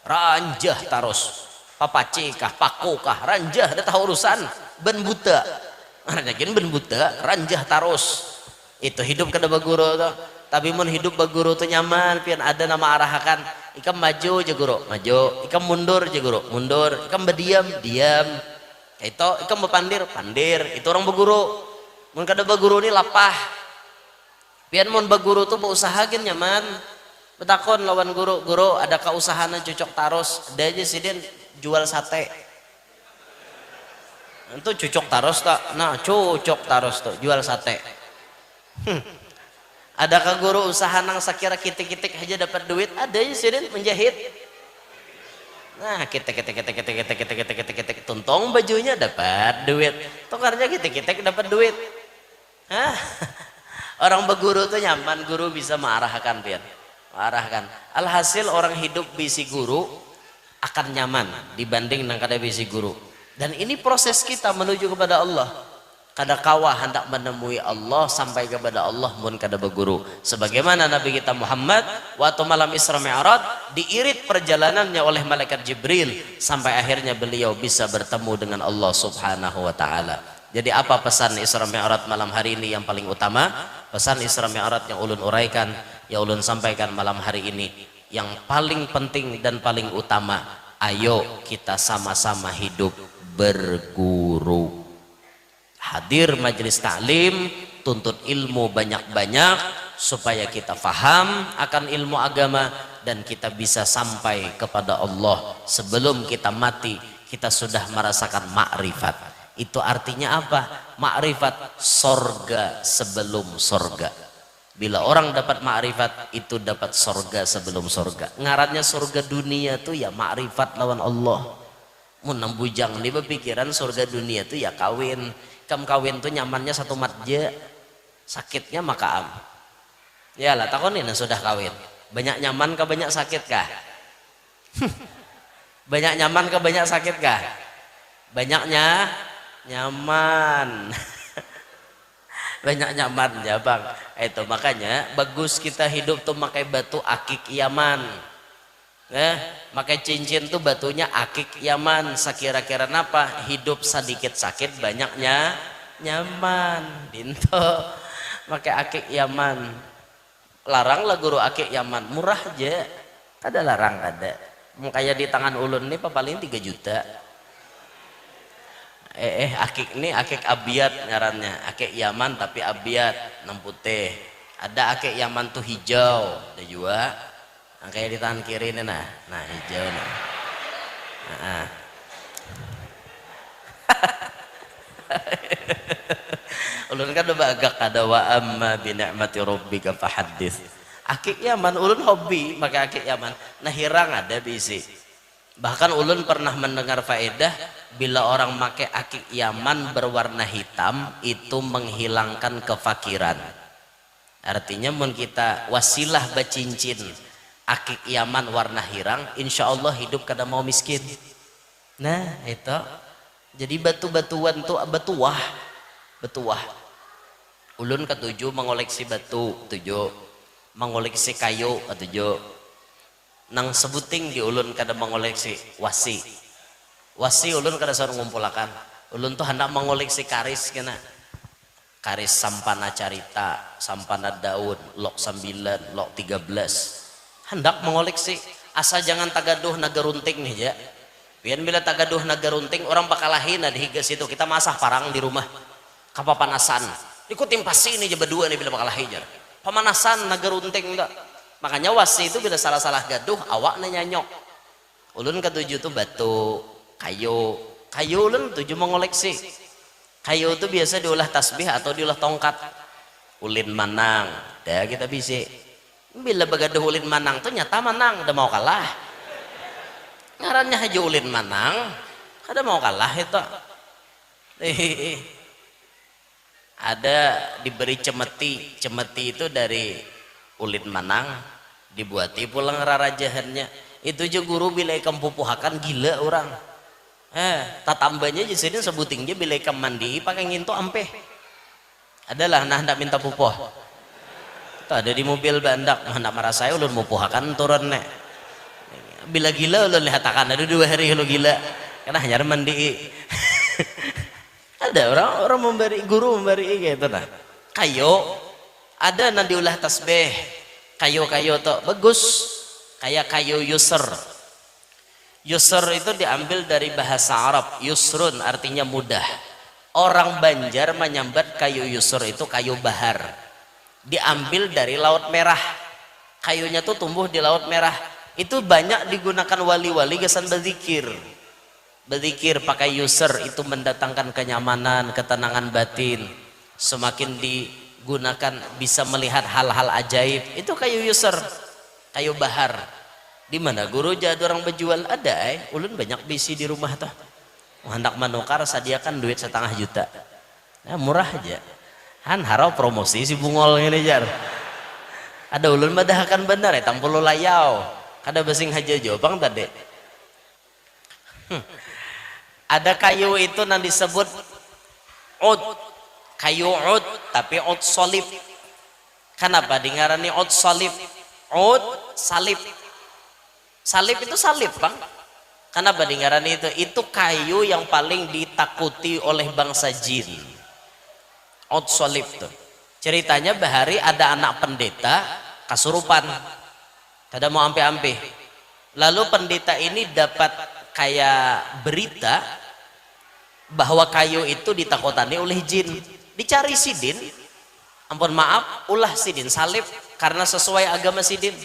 Ranjah terus. Papaci kah, paku kah, ranjah ada tahu urusan. Ben buta. Yakin ben buta, ranjah terus. Itu hidup kada baguru tuh. Tapi mun hidup baguru tuh nyaman, pian ada nama arahkan. Ikam maju je guru, maju. Ikam mundur je guru, mundur. Ikam berdiam, diam. Itu ikam berpandir, pandir. Itu orang baguru. Mun kada baguru ni lapah. Pian mun baguru tuh beusahakeun nyaman. Betakon lawan guru, guru adakah usahana cucok taros? Ada aja sidin jual sate. Itu cucok taros tak? Nah cucok taros tuh jual sate. Adakah guru usaha nang sakira kitik-kitik aja dapat duit? Ada aja sidin menjahit. Nah kitik tuntong bajunya dapat duit. Tukarnya kitik dapat duit. Hah? Orang berguru tuh nyaman, guru bisa mengarahkan pian. Mengarahkan. Alhasil orang hidup bisi guru akan nyaman dibanding nang kada bisi guru. Dan ini proses kita menuju kepada Allah. Kada kawa hendak menemui Allah sampai kepada Allah mun kada berguru. Sebagaimana Nabi kita Muhammad waktu malam Isra Mi'raj diirit perjalanannya oleh malaikat Jibril sampai akhirnya beliau bisa bertemu dengan Allah Subhanahu wa taala. Jadi apa pesan Isra Mi'raj malam hari ini yang paling utama? Pesan Isra Mi'raj yang ulun uraikan, yang ulun sampaikan malam hari ini, yang paling penting dan paling utama, ayo kita sama-sama hidup berguru. Hadir majelis taklim, tuntut ilmu banyak-banyak supaya kita faham akan ilmu agama dan kita bisa sampai kepada Allah sebelum kita mati. Kita sudah merasakan makrifat. Itu artinya apa? Makrifat sorga sebelum sorga. Bila orang dapat makrifat, itu dapat sorga sebelum sorga. Ngarannya sorga dunia tuh ya makrifat lawan Allah. Mun nang bujang di berpikiran sorga dunia tuh ya kawin. Kam kawin tuh nyamannya satu matja, sakitnya makaam. Ya lah takonin sudah kawin. Banyak nyaman ke banyak sakit kah? Banyak nyaman ke banyak sakit kah? Banyaknya nyaman. Banyak nyaman ya bang. Itu makanya bagus kita hidup tuh pakai batu akik Yaman. Pakai cincin tuh batunya akik Yaman. Sekira-kira apa? Hidup sedikit sakit, banyaknya nyaman. Dinto pakai akik Yaman. Laranglah guru akik Yaman, murah aja. Ada larang ada. Kayak di tangan ulun nih paling 3 juta. Akik ini akik abiyat ngarannya, akik Yaman tapi abiyat 6 putih. Ada akik Yaman tuh hijau, ada juga. Nah, kayak di tangan kiri ini nah hijau nah. Ulun kan udah agak ada wa amma bi ni'mati rabbika fahaddits. Akik Yaman ulun hobi pakai akik Yaman. Nah hirang ada bisi. Bahkan ulun pernah mendengar faedah bila orang pakai akik Yaman berwarna hitam itu menghilangkan kefakiran. Artinya mun kita wasilah bacincin akik Yaman warna hirang, insya Allah hidup kada mau miskin. Nah itu jadi batu-batuan tuh betuah ulun ketujuh mengoleksi batu, tujuh mengoleksi kayu, ketujuh nang sebuting di ulun kada mengoleksi wasi ulun kada sareng ngumpulakan. Ulun tuh hendak mengoleksi karis kena karis sampana carita, sampana daun, lok 9, lok 13 hendak mengoleksi. Asa jangan tagaduh nagarunting nih ya. Pian bila tagaduh nagarunting orang bakalahin di higa situ kita masah parang di rumah kapapanasan ikutin pasti ini aja berdua nih bila bakalahin pemanasan nagarunting enggak. Makanya wasi itu bila salah-salah gaduh awaknya nyanyok. Ulun ketujuh tuh batu, kayu ulun tujuh mengoleksi. Kayu itu biasa diolah tasbih atau diolah tongkat. Ulin manang, dah kita bisa. Bila begaduh ulin manang tuh nyata manang, udah mau kalah. Ngarannya aja ulin manang, ada mau kalah itu. Ada diberi cemeti itu dari ulin manang, dibuati pulang rarajahannya. Itu juga guru bila ikam pupuhakan gila orang. Tatambahnya di sini sebutingnya bila ikan mandi pakai nginto ampe. Adalah nah hendak minta pupuh. Itu ada di mobil bandak hendak marah saya ulun mupuhakan turun nek. Bila gila ulun lihatakan ada 2 hari lu gila. Karena hanya mandi. Ada orang memberi guru memberi gitu nah. Kayu ada nanti ulah tasbih. Kayu-kayu tuh bagus. Kayak kayu yusr. Yusr itu diambil dari bahasa Arab. Yusrun artinya mudah. Orang Banjar menyambat kayu yusr itu kayu bahar. Diambil dari Laut Merah. Kayunya tuh tumbuh di Laut Merah. Itu banyak digunakan wali-wali gesan berzikir. Berzikir pakai yusr itu mendatangkan kenyamanan, ketenangan batin. Semakin digunakan bisa melihat hal-hal ajaib. Itu kayu yusr, kayu bahar. Di mana guru jadi orang berjual ada ulun banyak bisi di rumah tuh. Hendak menukar sediakan duit 1,5 juta. Nah, murah aja. Han harau promosi si bungol ini jar. Ada ulun madahkan benar ya tampulu layau. Kada basing haja jobang tadi. Ada kayu itu yang disebut ud. Kayu ud tapi ud salib. Kenapa dingarani ud salib? Ud salib. Salib itu salib bang. Kenapa dingarani itu? Itu kayu yang paling ditakuti oleh bangsa jin. Ud salib tuh. Ceritanya bahari ada anak pendeta kasurupan. Kada mau ampe-ampe. Lalu pendeta ini dapat kayak berita bahwa kayu itu ditakutani oleh jin. Dicari sidin. Ampun maaf, ulah sidin salib karena sesuai agama sidin.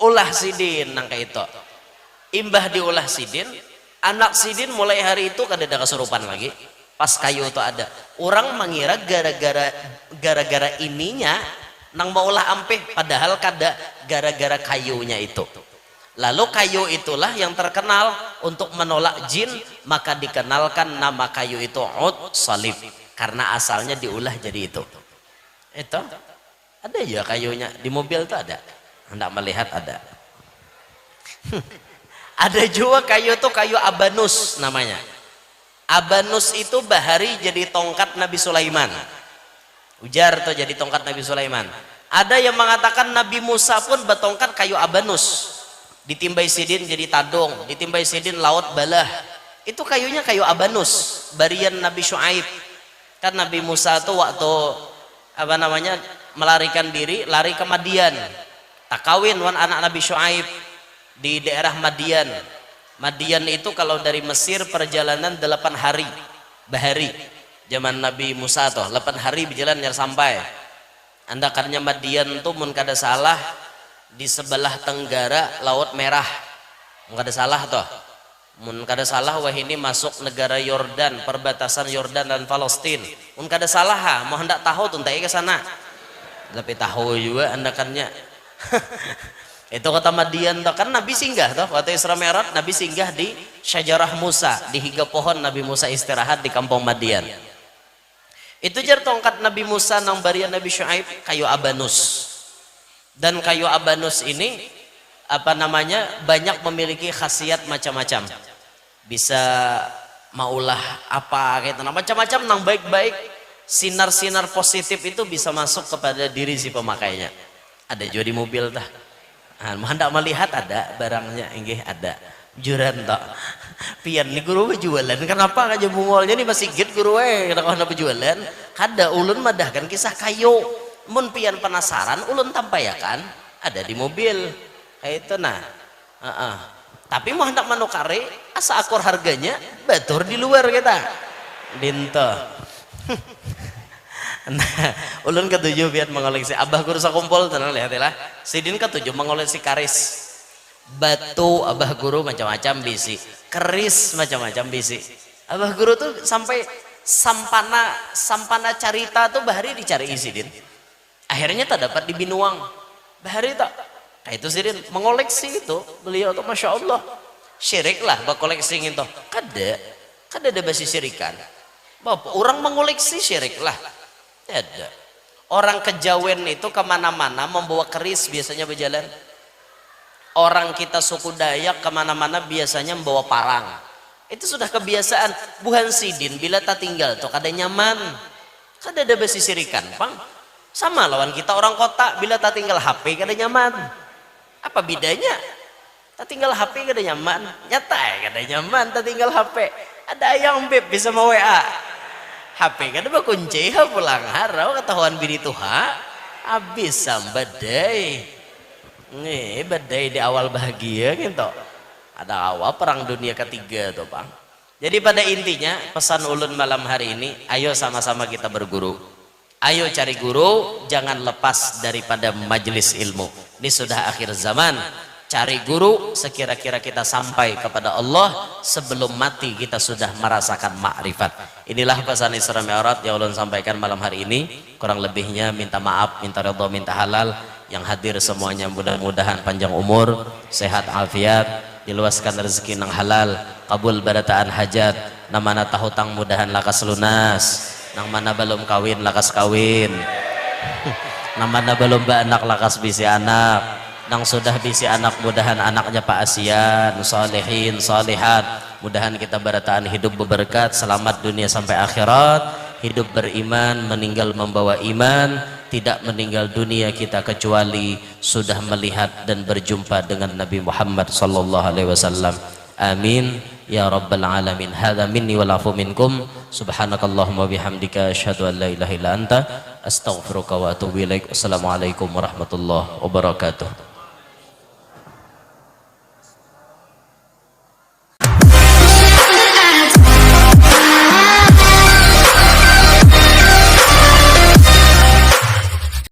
Ulah sidin nang kayak itu. Imbah diulah sidin, anak sidin mulai hari itu kada ada kesurupan lagi. Pas kayu itu ada. Orang mengira gara-gara ininya nang maulah ampeh padahal kada gara-gara kayunya itu. Lalu kayu itulah yang terkenal untuk menolak jin, maka dikenalkan nama kayu itu ud salib karena asalnya diulah jadi itu. Itu ada ya kayunya di mobil itu ada. Hendak melihat ada. Ada juga kayu itu kayu abanus namanya. Abanus itu bahari jadi tongkat Nabi Sulaiman. Ujar tuh jadi tongkat Nabi Sulaiman. Ada yang mengatakan Nabi Musa pun bertongkat kayu abanus. Ditimbai sidin jadi tadong, ditimbai sidin laut balah. Itu kayunya kayu abanus, barian Nabi Syuaib. Kan Nabi Musa tuh waktu melarikan diri, lari ke Madian. Tak kawin wan anak Nabi Syuaib di daerah Madian. Madian itu kalau dari Mesir perjalanan 8 hari bahari. Zaman Nabi Musa tuh 8 hari berjalan nyar sampai. Andakannya Madian tuh mun kada salah di sebelah tenggara Laut Merah. Mun kada salah tuh. Mun kada salah wah ini masuk negara Yordan, perbatasan Yordan dan Palestina. Mun kada salah mau hendak tahu tuh ke sana. Tapi tahu juga andakannya itu kota Madian toh kan Nabi singgah toh waktu Isra Mi'raj Nabi singgah di Syajarah Musa di higa pohon Nabi Musa istirahat di kampung Madian. Itu jar tongkat Nabi Musa nang barian Nabi Syuaib kayu abanus. Dan kayu abanus ini apa namanya banyak memiliki khasiat macam-macam. Bisa maulah apa gitu macam-macam nang baik-baik, sinar-sinar positif itu bisa masuk kepada diri si pemakainya. Ada juga di mobil tah. Hendak melihat ada barangnya, inggih ada. Juran tak. Pian ni guru jualan. Kenapa aja bungolnya ni masih git guru kenapa jualan? Kada ulun madahkan kisah kayu. Mun pian penasaran ulun tampayakan ada di mobil. Itu nah. Tapi mau hendak manukari asa akor harganya batur di luar kita. Dinto. Nah, ulun ketujuh biar mengoleksi abah guru sakumpul tenang lihatlah. Sidin ketujuh mengoleksi karis. Batu abah guru macam-macam bisi, keris macam-macam bisi. Abah guru tuh sampai sampana carita tuh bahari dicari Sidin. Akhirnya tak dapat di Binuang. Bahari tak. Kayak itu Sidin mengoleksi itu beliau tuh masya Allah. Syirik lah bakoleksi itu. Kada ada basi syirikan. Bapak orang mengoleksi syirik lah. Ada. Orang kejawen itu kemana-mana membawa keris biasanya berjalan. Orang kita suku Dayak kemana-mana biasanya membawa parang. Itu sudah kebiasaan. Bukan Sidin bila tak tinggal tuh kada nyaman. Kada ada basi syirikan, Bang. Sama lawan kita orang kota bila tak tinggal HP kada nyaman. Apa bedanya? Tak tinggal HP kada nyaman. Nyata kada nyaman tak tinggal HP. Ada yang beb bisa mau WA. HP kada bakunci pulang harau ketahuan bini tuha. Habis sambadai. Nih badai di awal bahagia gitu. Ada awal perang dunia ketiga tuh Bang. Jadi pada intinya pesan ulun malam hari ini, ayo sama-sama kita berguru. Ayo cari guru, jangan lepas daripada majelis ilmu. Ini sudah akhir zaman. Cari guru sekira-kira kita sampai kepada Allah sebelum mati kita sudah merasakan makrifat. Inilah pesan Isra Mi'raj yang ulun sampaikan malam hari ini. Kurang lebihnya minta maaf, minta ridha, minta halal. Yang hadir semuanya mudah-mudahan panjang umur, sehat afiat, diluaskan rezeki nang halal, kabul barataan hajat, nang mana tahutang mudahan lakas lunas, nang mana belum kawin lakas kawin, nang mana belum anak lakas bisi anak, nang sudah bisi anak mudahan anaknya Pak Asian, salihin, salihat, mudahan kita barataan hidup berberkat, selamat dunia sampai akhirat, hidup beriman, meninggal membawa iman. Tidak meninggal dunia kita kecuali sudah melihat dan berjumpa dengan Nabi Muhammad sallallahu alaihi wasallam. Amin ya rabbal alamin. Hadza minni wal afu minkum. Subhanakallahumma bihamdika asyhadu an la ilaha illa anta astaghfiruka wa atubu ilaik. Assalamualaikum warahmatullahi wabarakatuh.